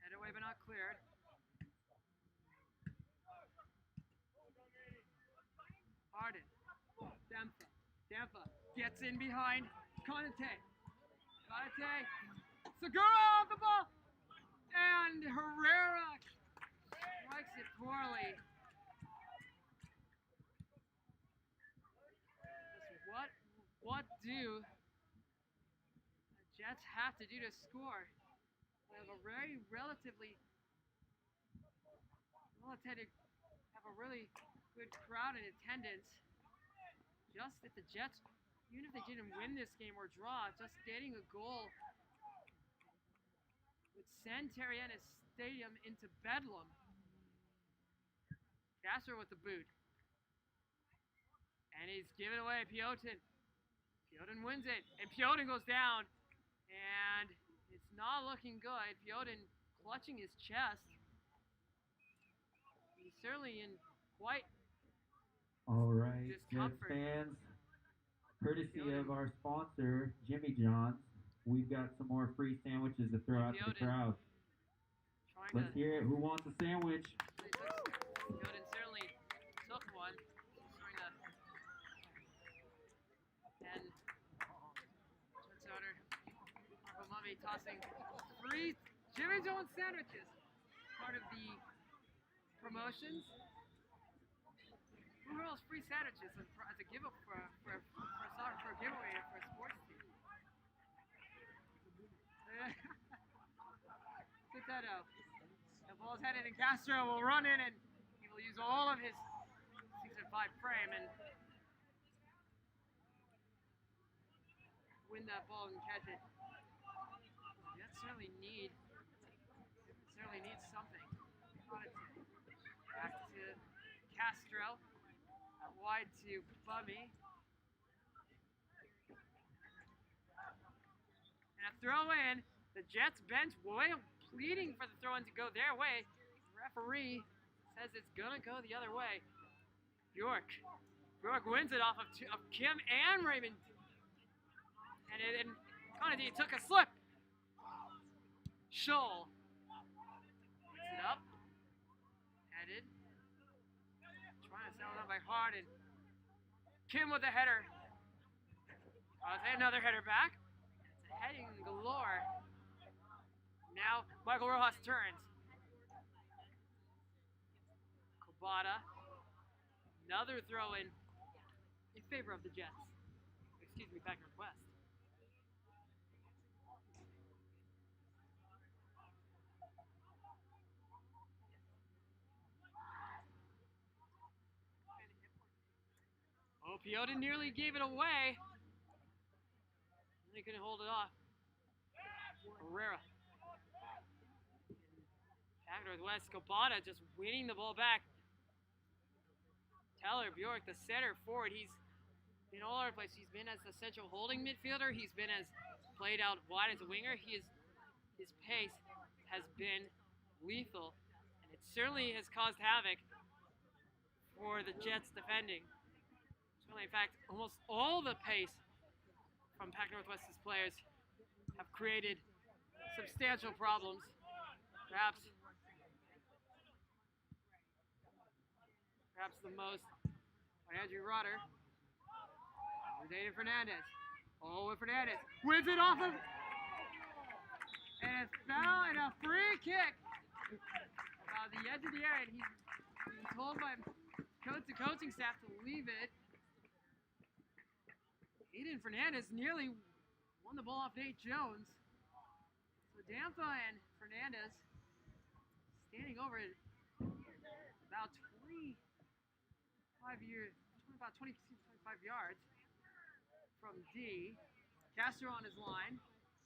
Headed away but not cleared. Harden. Dempha gets in behind Konate. Segura off the ball, and Herrera strikes it poorly. What do the Jets have to do to score? They have a very have a really good crowd in attendance. Just if the Jets, even if they didn't win this game or draw, just getting a goal would send Terriana Stadium into bedlam. Castro with the boot. And he's given away Piotin. Piotin wins it, and Piotin goes down, and it's not looking good. Piotin clutching his chest. He's certainly in quite all right, discomfort. Jets fans, courtesy of our sponsor, Jimmy John's, we've got some more free sandwiches to throw out to the crowd. Let's hear it. Who wants a sandwich? Piotin certainly took one. And Jets owner Mummy tossing free Jimmy John's sandwiches. Part of the promotions. Who rolls free sandwiches as a give up for a giveaway for a sports team? Get that out. The ball's headed and Castro will run in and he will use all of his 6'5" frame and win that ball and catch it. That certainly needs something. Back to Castro. Out wide to Bummy. And a throw in. The Jets bench pleading for the throw in to go their way. The referee says it's gonna go the other way. Bjork wins it off of Kim and Raymond. And Conady took a slip. Scholl puts it up. Headed. Trying to settle it up by Harden. Kim with a header. Another header back. It's a heading galore. Now Michael Rojas turns. Kobata. Another throw in favor of the Jets. Excuse me, PAC Northwest. Piota nearly gave it away. They couldn't hold it off. Herrera. PAC Northwest, Kobata just winning the ball back. Tyler Bjork, the center forward, he's been all over the place. He's been as the central holding midfielder. He's been as played out wide as a winger. His pace has been lethal, and it certainly has caused havoc for the Jets defending. In fact, almost all the pace from PAC Northwest's players have created substantial problems. Perhaps the most by Andrew Rotter. David Fernandez. Oh, Fernandez wins it off of, and it's foul and a free kick. The edge of the area, and he's told by the coaching staff to leave it. Aiden Fernandez nearly won the ball off Nate Jones. So Dampa and Fernandez standing over it about 25 yards from D. Castro on his line.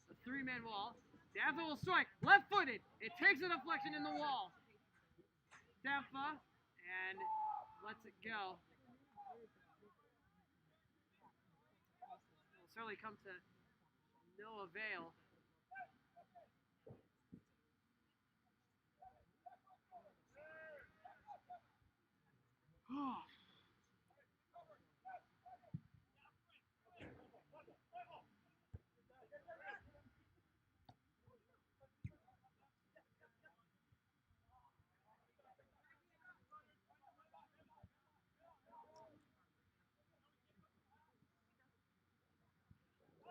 A three-man wall. Dampa will strike. Left-footed. It takes a deflection in the wall. Dampa and lets it go. Certainly come to no avail.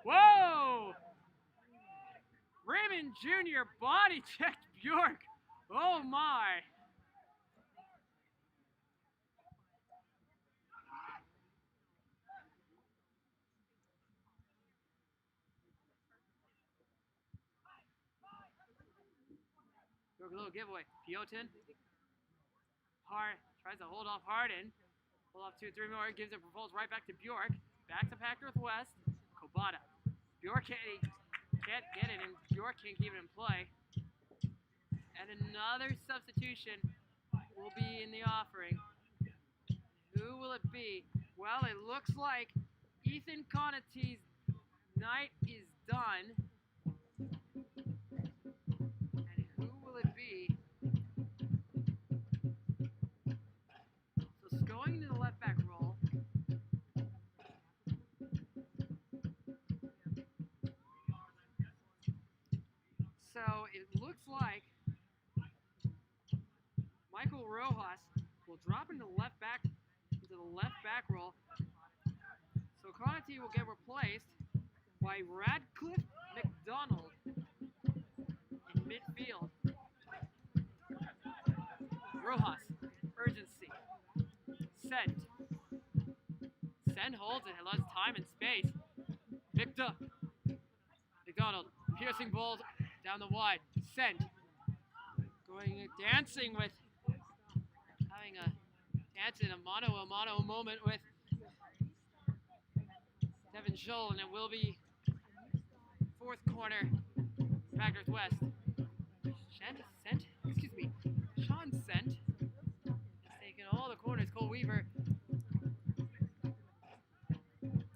Whoa! Raymond Jr. body checked Bjork. Oh my. Bjork, a little giveaway. Piotin. Hart tries to hold off Harden. Pull off 2-3 more. Gives it, pulls right back to Bjork. Back to PAC Northwest. Kobata. Bjork can't get it, and Bjork can't keep it in play. And another substitution will be in the offering. Who will it be? Well, it looks like Ethan Conaty's night is done. And who will it be? So going to the left back role. So it looks like Michael Rojas will drop into the left back role. So Conaty will get replaced by Radcliffe McDonald in midfield. Rojas, urgency, sent. Zen holds it, has time and space. Victor. McDonald, piercing balls down the wide. Sent. Going, dancing with, having a dance in a mano moment with Devin Scholl, and it will be fourth corner, PAC Northwest. Sean Sent has taken all the corners. Cole Weaver.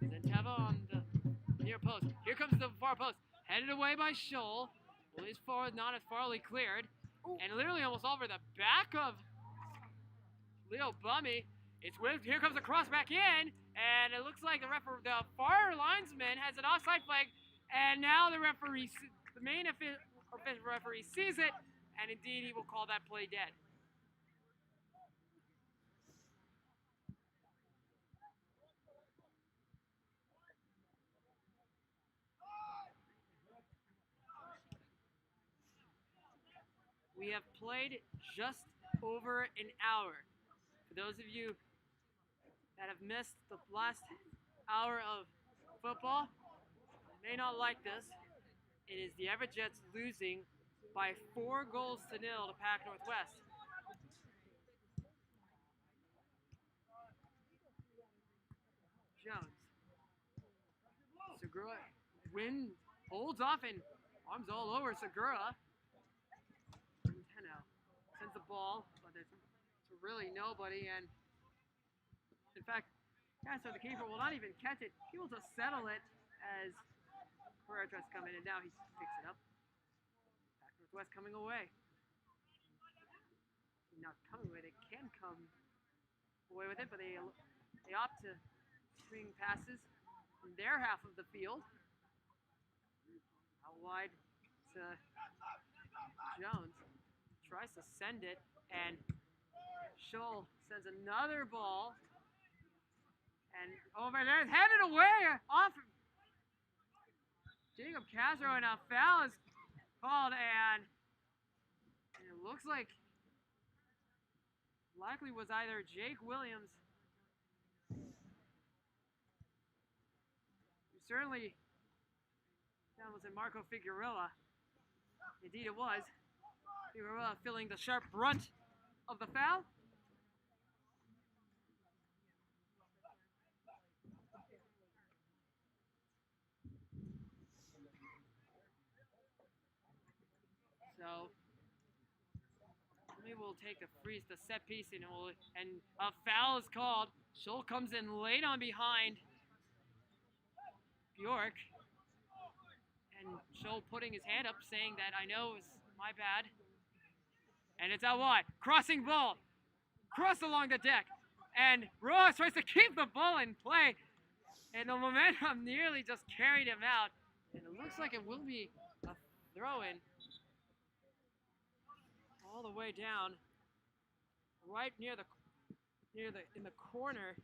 Then Teva on the near post. Here comes the far post. Headed away by Scholl. Well, his forward not as farly cleared. And literally almost over the back of Leo Bummy. It's whipped. Here comes the cross back in. And it looks like the far linesman has an offside flag. And now the referee, the main official referee sees it. And indeed, he will call that play dead. We have played just over an hour. For those of you that have missed the last hour of football, may not like this. It is the Everett Jets losing by 4 goals to 0 to PAC Northwest. Jones. Segura holds off and arms all over Segura. Sends the ball, but there's to really nobody, and in fact, Castro, the keeper, will not even catch it. He will just settle it as Correa tries to come in, and now he picks it up. PAC Northwest coming away. Not coming away, they can come away with it, but they opt to swing passes from their half of the field. Out wide to Jones. Tries to send it, and Scholl sends another ball, and over there, headed away off Jacob Castro, and a foul is called, and it looks like likely was either Jake Williams, certainly that was in Marco Figueroa. Indeed it was. Figueroa feeling the sharp brunt of the foul. So maybe we'll take the set piece, and a foul is called. Scholl comes in late on behind Bjork, and Scholl putting his hand up, saying that I know it was my bad. And it's out wide. Crossing ball. Cross along the deck. And Rojas tries to keep the ball in play. And the momentum nearly just carried him out. And it looks like it will be a throw-in. All the way down. Right in the corner.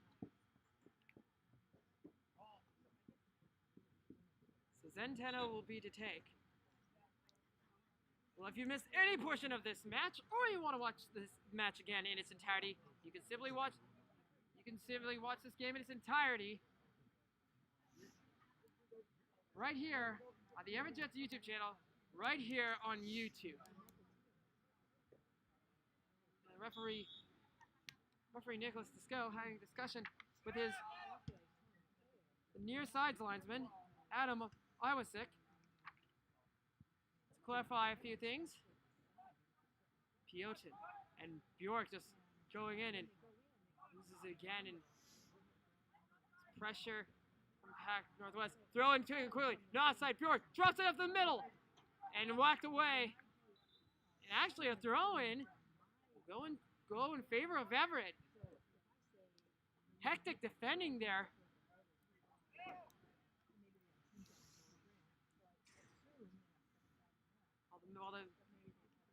So Zenteno will be to take. Well, if you missed any portion of this match, or you want to watch this match again in its entirety, you can simply watch this game in its entirety right here on the Everett Jets YouTube channel, right here on YouTube. The referee Nicholas Disco having a discussion with his near sides linesman, Adam Iwasik. Clarify a few things. Piotin and Bjork just going in and uses it again, and pressure from PAC Northwest. Throw in quickly. Not outside. Bjork drops it up the middle and whacked away. And actually a throw in go in favor of Everett. Hectic defending there.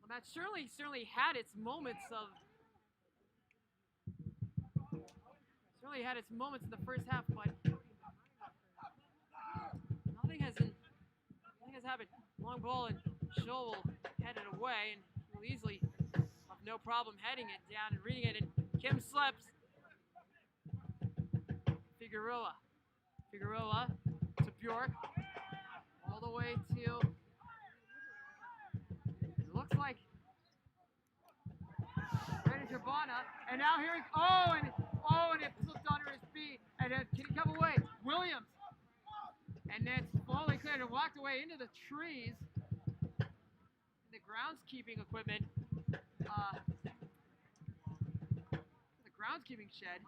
The match certainly had its moments in the first half, but nothing has happened. Long ball, and Scholl will head it away, and will easily have no problem heading it down and reading it. And Kim Sleps Figueroa to Bjork. All the way to, it looks like, right to Urbana. And now here, and it flipped under his feet. And it can come away. Williams. And then slowly cleared and walked away into the trees. The groundskeeping equipment. The groundskeeping shed.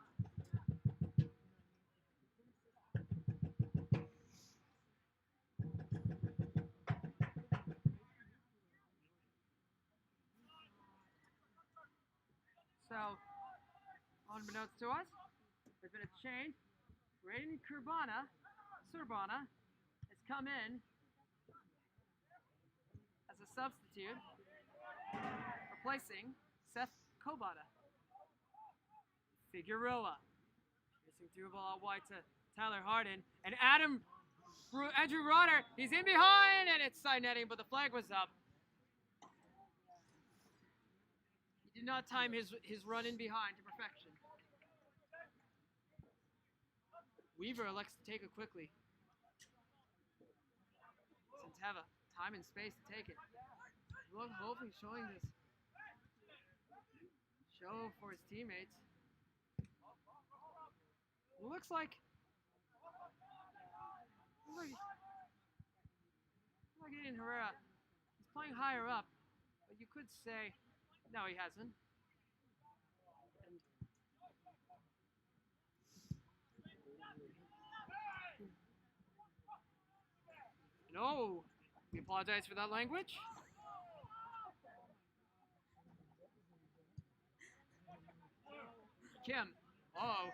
So, unbeknownst to us, there's been a change. Raiden Surbana has come in as a substitute, replacing Seth Kobata. Figueroa, missing through ball out wide to Tyler Harden, and Andrew Rodder, he's in behind, and it's side netting, but the flag was up. He did not time his run in behind to perfection. Weaver elects to take it quickly. Santeva, time and space to take it. Look, hopefully showing this show for his teammates. Looks like Aiden Herrera, he's playing higher up, but you could say, no, he hasn't. No, we apologize for that language. Kim, uh-oh.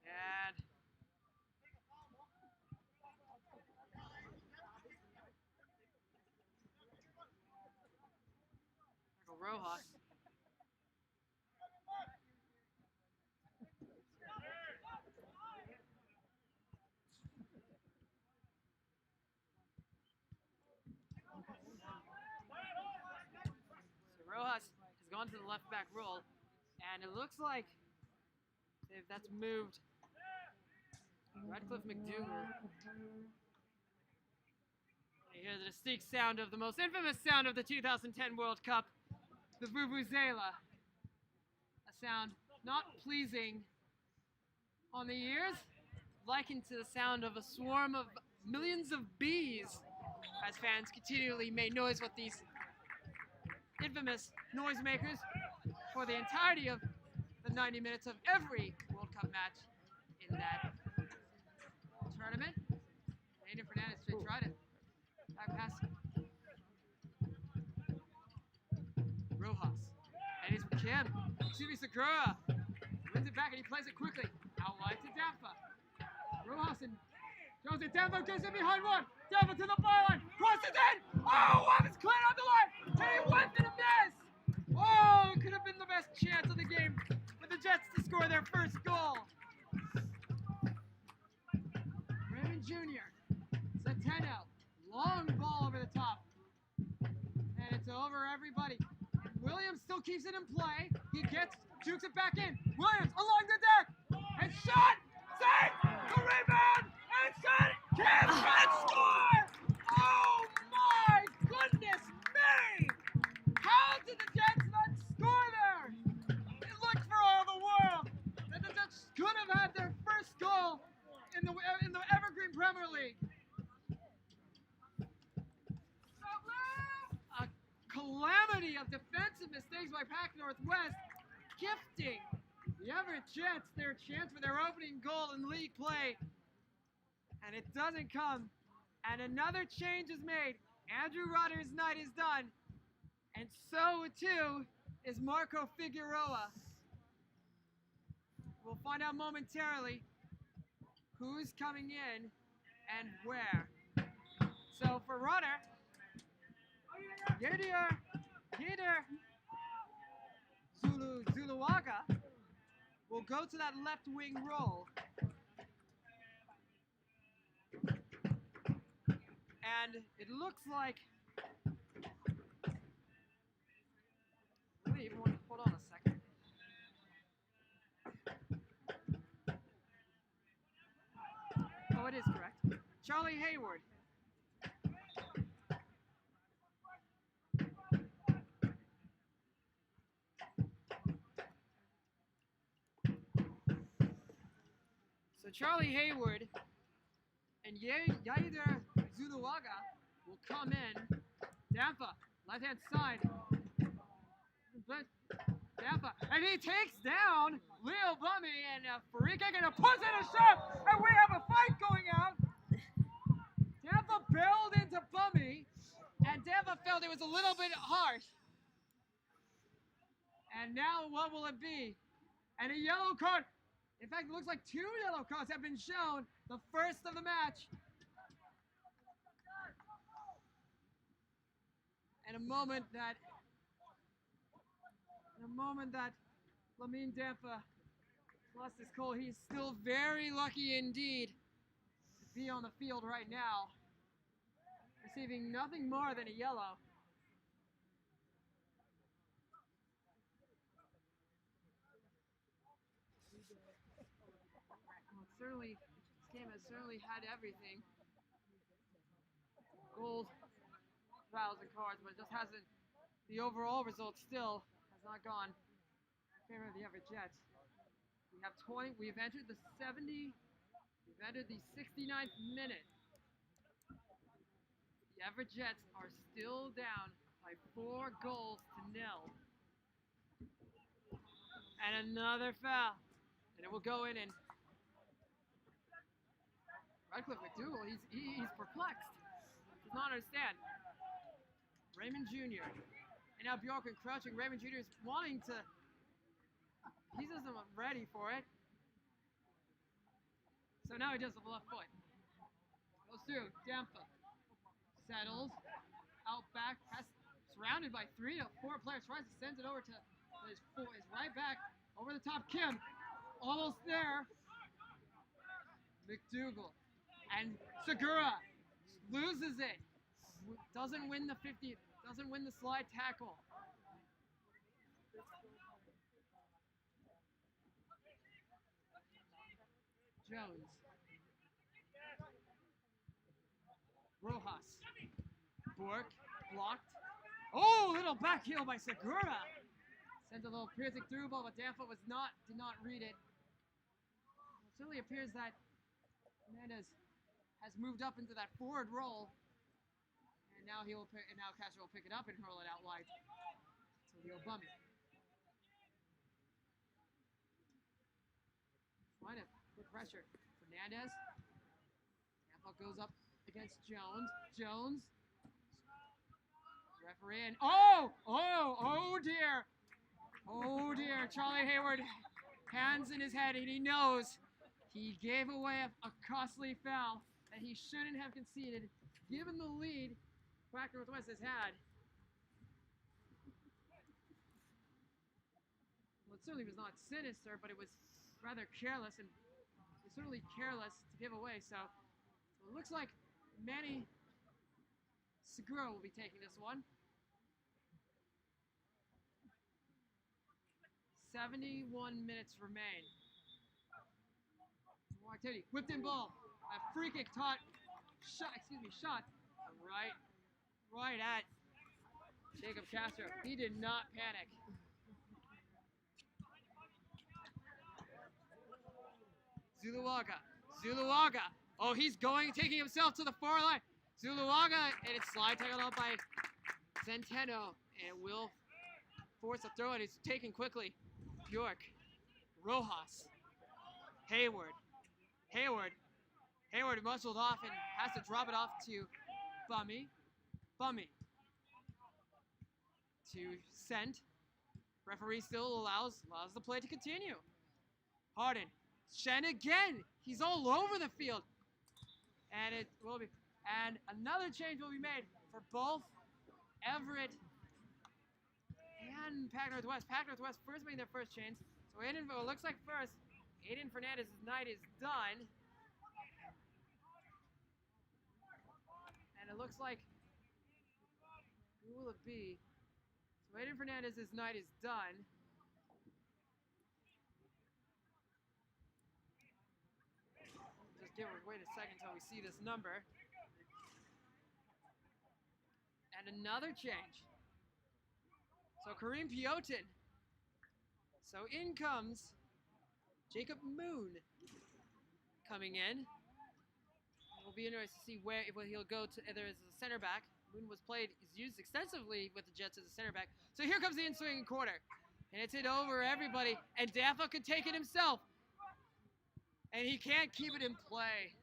And there go Rojas. So Rojas has gone to the left back roll, and it looks like if that's moved Radcliffe McDougal. You hear the distinct sound of the most infamous sound of the 2010 World Cup, the vuvuzela. A sound not pleasing on the ears, likened to the sound of a swarm of millions of bees, as fans continually made noise with these infamous noisemakers for the entirety of the 90 minutes of every World Cup match in that tournament. Aiden Fernandez straight tried it. Back pass. Rojas. And it's Kim. Excuse me, Sakura. Wins it back and he plays it quickly. Out wide to Dampa. Rojas and throws it. Dampa goes in behind one. Dampa to the byline. Crosses in. Oh, Wallace cleared on the line. And he went to the miss. Oh, it could have been the best chance of the game for the Jets to score their first goal. Raymond Jr. Centeno. Long ball over the top. And it's over everybody. Williams still keeps it in play. He jukes it back in. Williams along the deck. And shot! Saved! The rebound! And shot! Kim can score! Oh my goodness me! How did the Jets not score there? It looked for all the world that the Jets could have had their first goal in the Evergreen Premier League. A calamity of defensive mistakes by PAC Northwest, gifting the Everett Jets their chance for their opening goal in league play. And it doesn't come. And another change is made. Andrew Rodder's night is done. And so too is Marco Figueroa. We'll find out momentarily who's coming in and where. So for Rodder, Yeder Zuluaga will go to that left wing role. And it looks like, hold on a second. Charlie Hayward. So Charlie Hayward and Yair Zuluaga will come in. Dampa, left-hand side. Dampa, and he takes down Leo Bummy, and Farika gonna push in a shot, and we have a fight going out. Dampa barreled into Bummy, and Dampa felt it was a little bit harsh. And now what will it be? And a yellow card. In fact, it looks like 2 yellow cards have been shown. The first of the match. And a moment that Lamine Dampa lost his cool. He's still very lucky indeed to be on the field right now, receiving nothing more than a yellow. Well, this game has certainly had everything. Gold, fouls, and cards, but it just hasn't. The overall result still has not gone in favor of the Everett Jets. We have 20. We've entered the 70. We've entered the 69th minute. The Everett Jets are still down by 4 goals to 0. And another foul, and it will go in. And Radcliffe McDougal, he's perplexed. Does not understand. Raymond Jr. And now Bjorken crouching. Raymond Jr. is wanting to. He doesn't ready for it. So now he does the left foot. Goes through. Dampa settles. Out back. Surrounded by 3 to 4 players. Tries to send it over to his right back. Over the top. Kim. Almost there. McDougal. And Segura loses it. Doesn't win the 50. Doesn't win the slide tackle. Jones. Rojas. Bork. Blocked. Oh, little back heel by Segura. Sent a little piercing through ball, but Dampa did not read it. It certainly appears that Hernandez has moved up into that forward role. And now Castro will pick it up and hurl it out wide to Leo Bummy. Trying to put pressure. Fernandez. Tampa goes up against Jones. Jones. Referee and oh dear. Oh dear. Charlie Hayward, hands in his head, and he knows he gave away a costly foul that he shouldn't have conceded, given the lead PAC Northwest has had. Well, it certainly was not sinister, but it was rather careless, and it was certainly careless to give away. So it looks like Manny Segura will be taking this one. 71 minutes remain. More activity. Whipped in ball. A free kick shot right at Jacob Castro. He did not panic. Zuluaga. Oh, he's taking himself to the far line. Zuluaga, and it's slide tackled out by Centeno, and will force a throw, and it's taken quickly. Bjork, Rojas, Hayward muscled off and has to drop it off to Bummy to send. Referee still allows the play to continue. Harden, Shen again. He's all over the field, and it will be. And another change will be made for both Everett and PAC Northwest. PAC Northwest first made their first change. So it looks like first, Aiden Fernandez's night is done. And it looks like, who will it be? So Aiden Fernandez's night is done. Just wait a second until we see this number. And another change. So Kareem Piotin. So in comes Jacob Moon coming in. It will be interesting to see where he'll go to, either as a center back. Moon is used extensively with the Jets as a center back. So here comes the in-swinging corner. And it's hit over everybody. And Daffa could take it himself. And he can't keep it in play.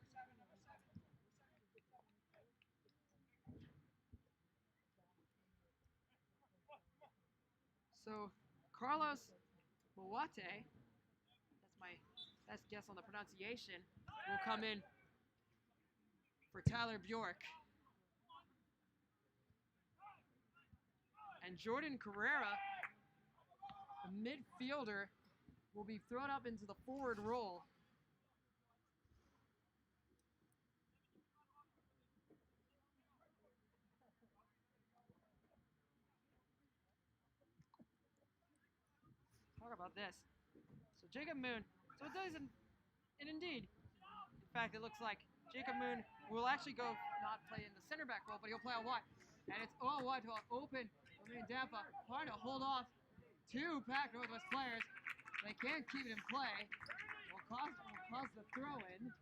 So Carlos Moate, that's my best guess on the pronunciation, will come in for Tyler Bjork. And Jordan Carrera, the midfielder, will be thrown up into the forward role. Talk about this. So Jacob Moon, so it doesn't, and indeed, in fact, it looks like Jacob Moon will actually go not play in the center back role, but he'll play out wide. And it's all wide to open. Daffa trying to hold off two PAC Northwest players. They can't keep it in play. Will cause the throw in.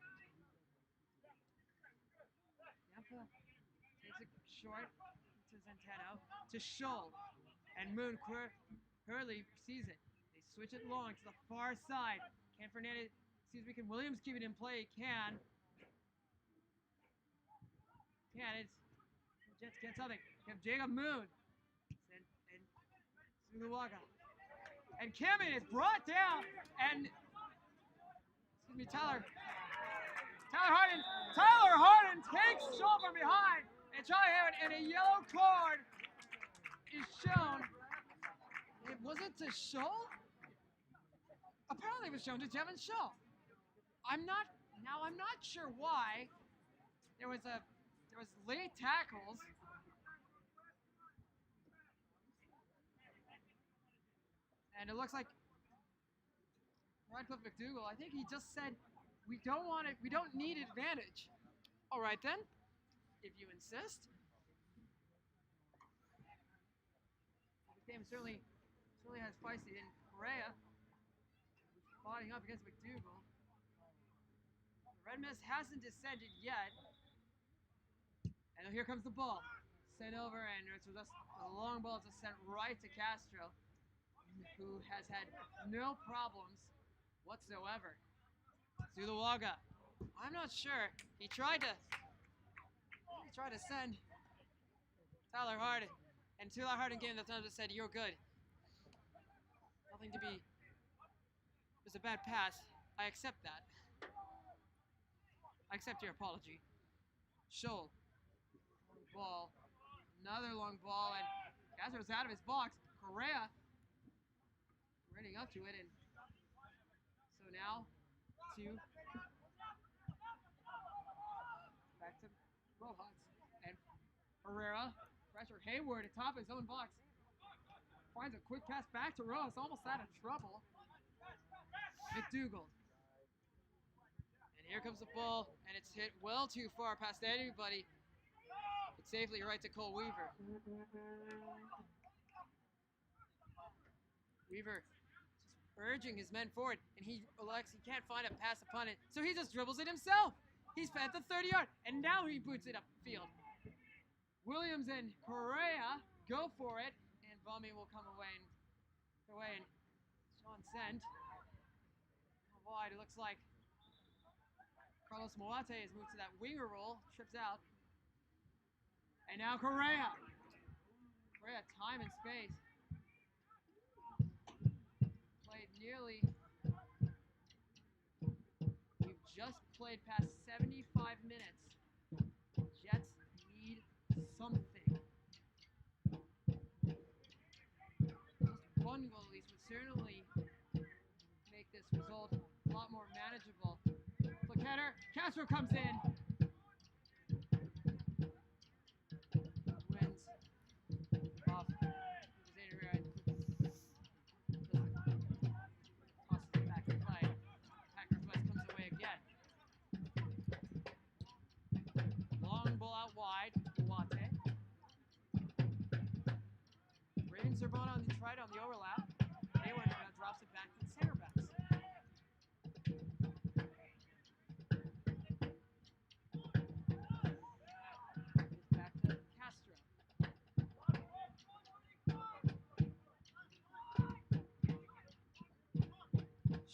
Daffa takes it short to Zenteno, to Scholl. And Moon Hurley sees it. They switch it long to the far side. Can Fernandez sees we can Williams keep it in play? Can it's the Jets get something. You have Jacob Moon and Zuluaga. And Kimmon is brought down and Tyler Harden takes Scholl from behind and and a yellow card is shown. Was it to Scholl? Apparently it was shown to Devin Scholl. I'm not sure why. There was late tackles. And it looks like Radcliffe McDougall, I think he just said, we don't need advantage. All right then, if you insist. This game certainly has feisty in Correa. Fighting up against McDougall. The Red Mist hasn't descended yet. And here comes the ball. Sent over, and it's just a long ball just sent right to Castro, who has had no problems whatsoever. Zuluaga. I'm not sure. He tried to send Tyler Harden. And Tyler Harden gave him the thumbs up, said, "You're good. Nothing to be. It was a bad pass. I accept that. I accept your apology." Scholl. Long ball. Another long ball, and Castro's out of his box. Correa running up to it, and so now back to Rojas. And Herrera, pressure Hayward atop his own box. Finds a quick pass back to Rojas, almost out of trouble. McDougall. And here comes the ball, and it's hit well too far past anybody. It's safely right to Cole Weaver. Weaver just urging his men forward, and he can't find a pass upon it, so he just dribbles it himself. He's at the 30-yard, and now he boots it upfield. Williams and Correa go for it, and Bummy will come away and Sean sent. Wide, it looks like Carlos Moate has moved to that winger role, trips out. And now Correa. Correa, time and space. Played nearly. We've just played past 75 minutes. Jets need something. Just one goal at least would certainly make this result a lot more manageable. Flick header. Castro comes in. Wins. Off. Tosses it back to play. Pack request comes away again.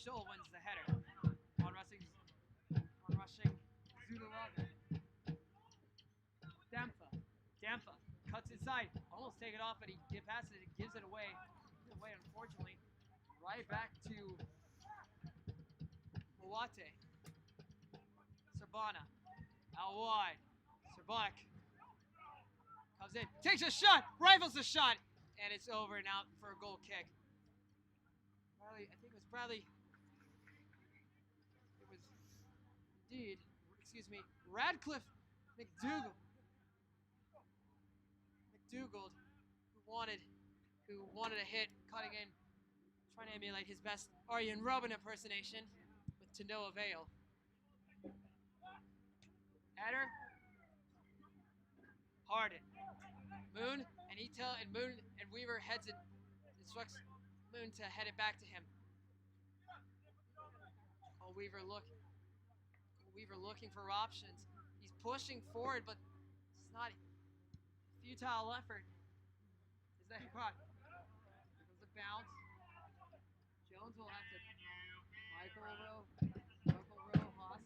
Scholl wins the header. On rushing Zuluaga. Dampa cuts inside, almost take it off, but he passes it, gives it away. Unfortunately. Right back to Moate. Serbana. Out wide. Serbanek comes in, takes a shot, rifles the shot, and it's over and out for a goal kick. Bradley, I think it was Bradley. It was indeed, Radcliffe McDougald, who wanted a hit, cutting in, trying to emulate his best Arjen Robben impersonation, but to no avail. Header, Harden, Moon, and Moon and Weaver heads it, instructs Moon to head it back to him. Weaver looking for options. He's pushing forward, but it's not a futile effort. Is that caught? There's a bounce. Jones will have to Michael Rowe, Haas.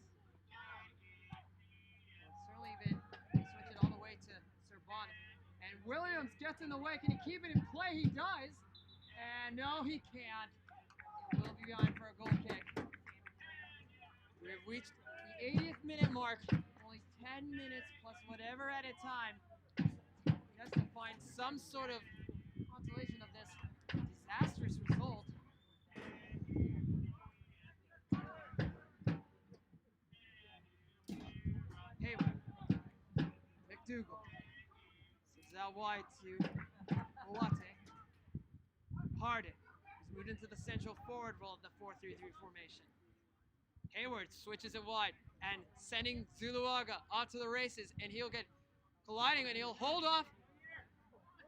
It's certainly been switch it all the way to Serbana. And Williams gets in the way. Can he keep it in play? He does. And no, he can't. He will be behind for a goal kick. We have reached the 80th minute mark. Only 10 minutes plus whatever added time. Just to find some sort of consolation of this disastrous result. Hayward. McDougald. Sends out wide to Moate. Harden is moved into the central forward role of the 4-3-3 formation. Hayward switches it wide and sending Zuluaga off to the races, and he'll get colliding and he'll hold off.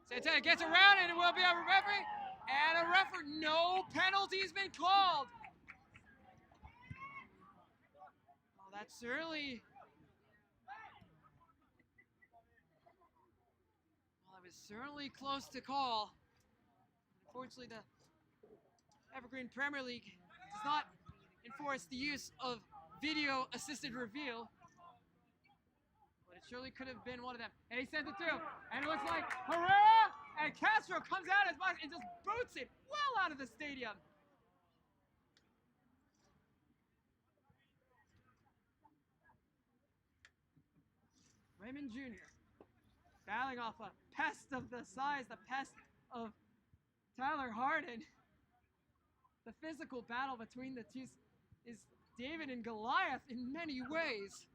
Santana gets around and it will be a referee, and a referee, no penalty's been called. Well, that's certainly, it was certainly close to call. Unfortunately, the Evergreen Premier League does not enforce the use of video assisted review, but it surely could have been one of them. And he sends it through, and it looks like Herrera and Castro comes out as much and just boots it well out of the stadium. Raymond Jr. battling off a pest of the size, the pest of Tyler Harden. The physical battle between the two is David and Goliath in many ways.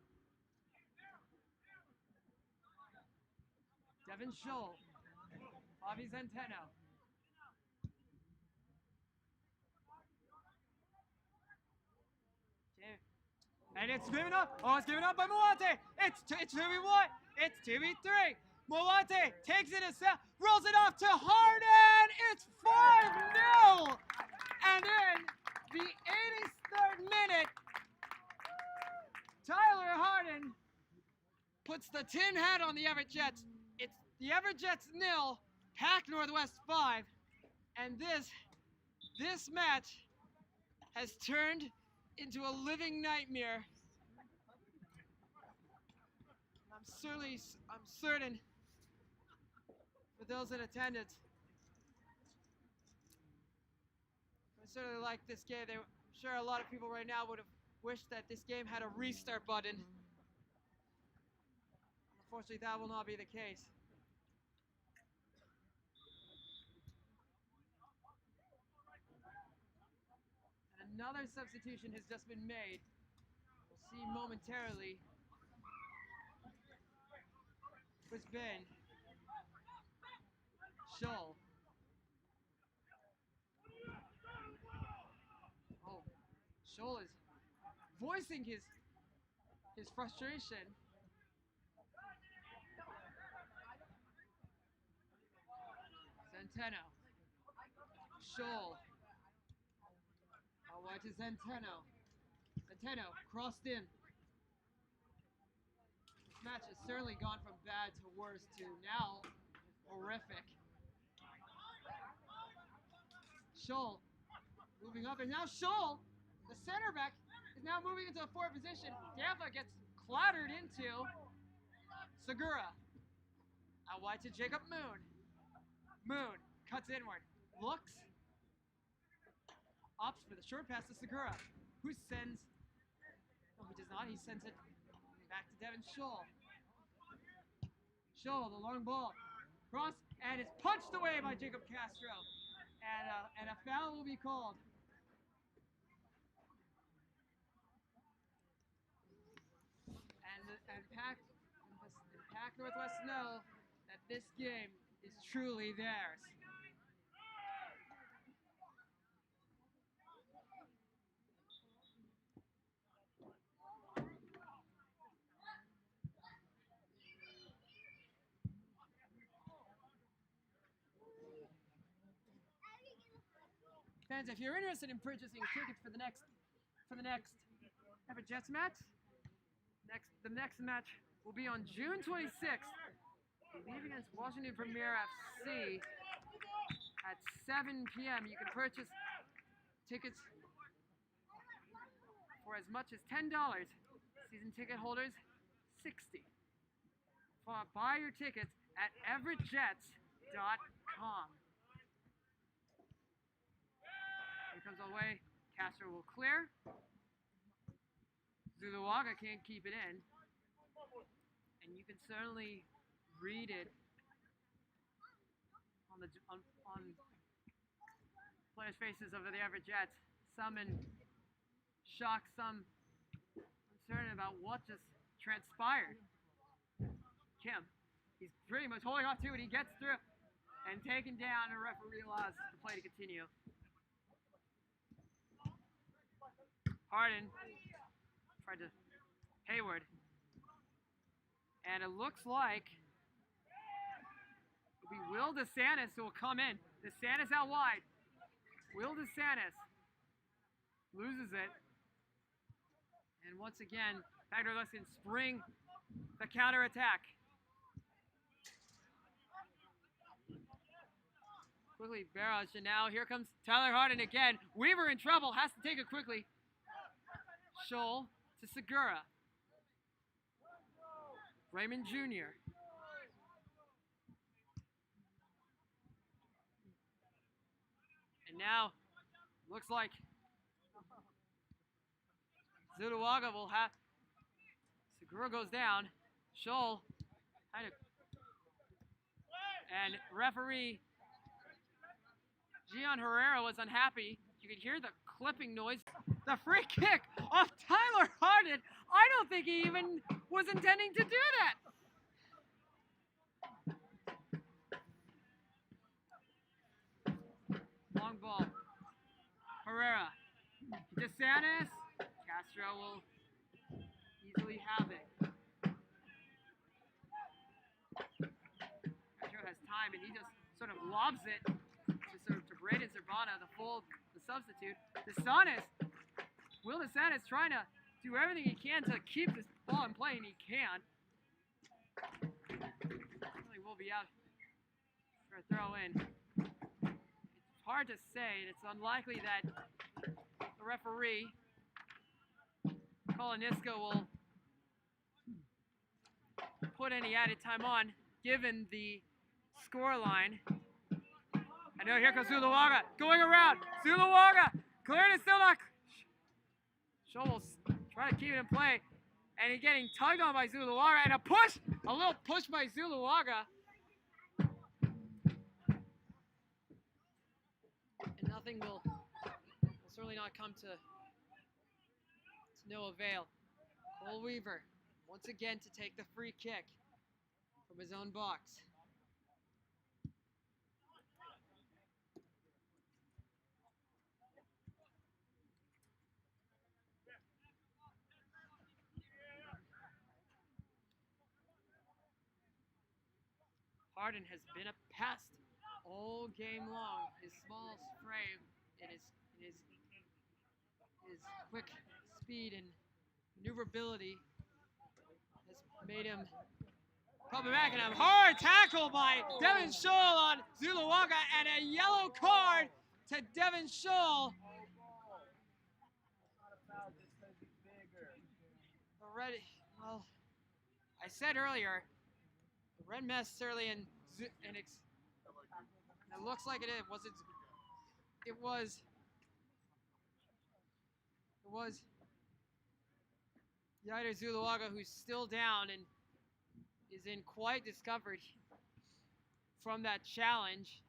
Devin Scholl, Bobby Zenteno. And it's given up. Oh, it's given up by Moate. It's 2v1. It's 2v3. Moate takes it himself, rolls it off to Harden. It's 5-0. And in the 83rd minute, Tyler Harden puts the tin hat on the Everett Jets. It's the Everett Jets 0, PAC Northwest 5, and this match has turned into a living nightmare. I'm certain for those in attendance, I certainly like this game. I'm sure a lot of people right now would have wished that this game had a restart button. Unfortunately, that will not be the case. And another substitution has just been made. We'll see momentarily. Who's been Scholl. Oh, Scholl is voicing his frustration. Zenteno. Scholl. Out wide to Zenteno. Zenteno crossed in. This match has certainly gone from bad to worse to now horrific. Scholl moving up, and now Scholl The center back is now moving into a forward position. Dampa gets clattered into Segura. Out wide to Jacob Moon. Moon cuts inward. Looks. Opts for the short pass to Segura. Who sends... No, he does not. He sends it back to Devin Scholl. Scholl, the long ball. Cross, and it's punched away by Jacob Castro. And a foul will be called. And PAC Northwest know that this game is truly theirs. Fans, if you're interested in purchasing tickets for the next Everett Jets match, the next match will be on June 26th. I believe against Washington Premier FC at 7 p.m. You can purchase tickets for as much as $10. Season ticket holders, $60. Buy your tickets at everettjets.com. Here comes away. Castro will clear. Zuluaga can't keep it in. And you can certainly read it on players' faces of the Everett Jets. Some in shock, some uncertain about what just transpired. Kim, he's pretty much holding off to it. He gets through and taken down, and referee allows the play to continue. Harden tried to Hayward. And it looks like it'll be Will DeSantis who will come in. DeSantis out wide. Will DeSantis loses it. And once again, PAC Northwest can spring the counterattack. Quickly barrage, and now here comes Tyler Harden again. Weaver in trouble, has to take it quickly. Scholl to Segura. Raymond Jr. And now, looks like Zuluaga will have... Segura goes down. Scholl kind of... And referee Gian Herrera was unhappy. You could hear the clipping noise. The free kick off Tyler Harden. I don't think he even was intending to do that. Long ball. Herrera. DeSantis. Castro will easily have it. Castro has time, and he just sort of lobs it to Braden Zerbana, the substitute. DeSantis. Will DeSantis trying to do everything he can to keep this ball in play, and he can. Really will be out for a throw in. It's hard to say, and it's unlikely that the referee, Kolonisco, will put any added time on, given the score line. I know, here comes Zuluaga, going around. Zuluaga, cleared it, still not. Scholl trying to keep it in play, and he's getting tugged on by Zuluaga, and a little push by Zuluaga. And nothing will certainly not come to no avail. Cole Weaver, once again to take the free kick from his own box. Harden has been a pest all game long. His small frame and his quick speed and maneuverability has made him problematic. And a hard tackle by Devin Scholl on Zuluaga, and a yellow card to Devin Scholl. Red, well, I said earlier, the red mess certainly it looks like it was Yair Zuluaga who's still down and is in quite discomfort from that challenge.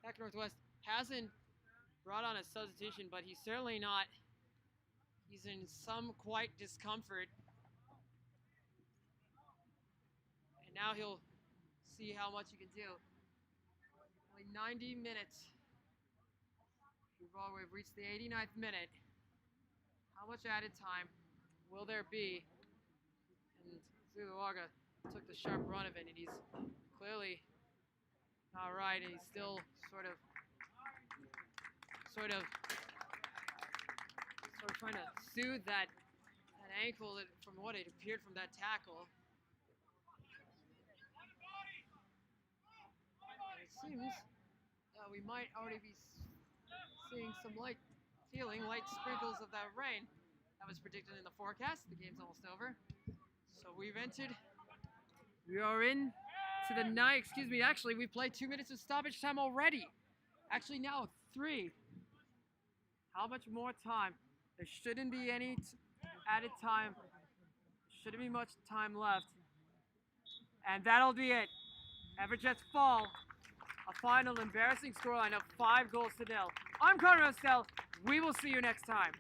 PAC Northwest hasn't brought on a substitution, but he's certainly not. He's in some quite discomfort. And now he'll see how much he can do. Only 90 minutes. We've reached the 89th minute. How much added time will there be? And Zuluaga took the sharp run of it, and he's clearly not right, and he's still sort of trying to soothe that ankle from what it appeared from that tackle. And it seems that we might already be seeing some light sprinkles of that rain that was predicted in the forecast. The game's almost over. So we are in to the night, excuse me, actually we played 2 minutes of stoppage time already. Actually now 3. How much more time? There shouldn't be any added time. Shouldn't be much time left. And that'll be it. Everett Jets fall. A final embarrassing scoreline of 5-0. I'm Connor Rostel. We will see you next time.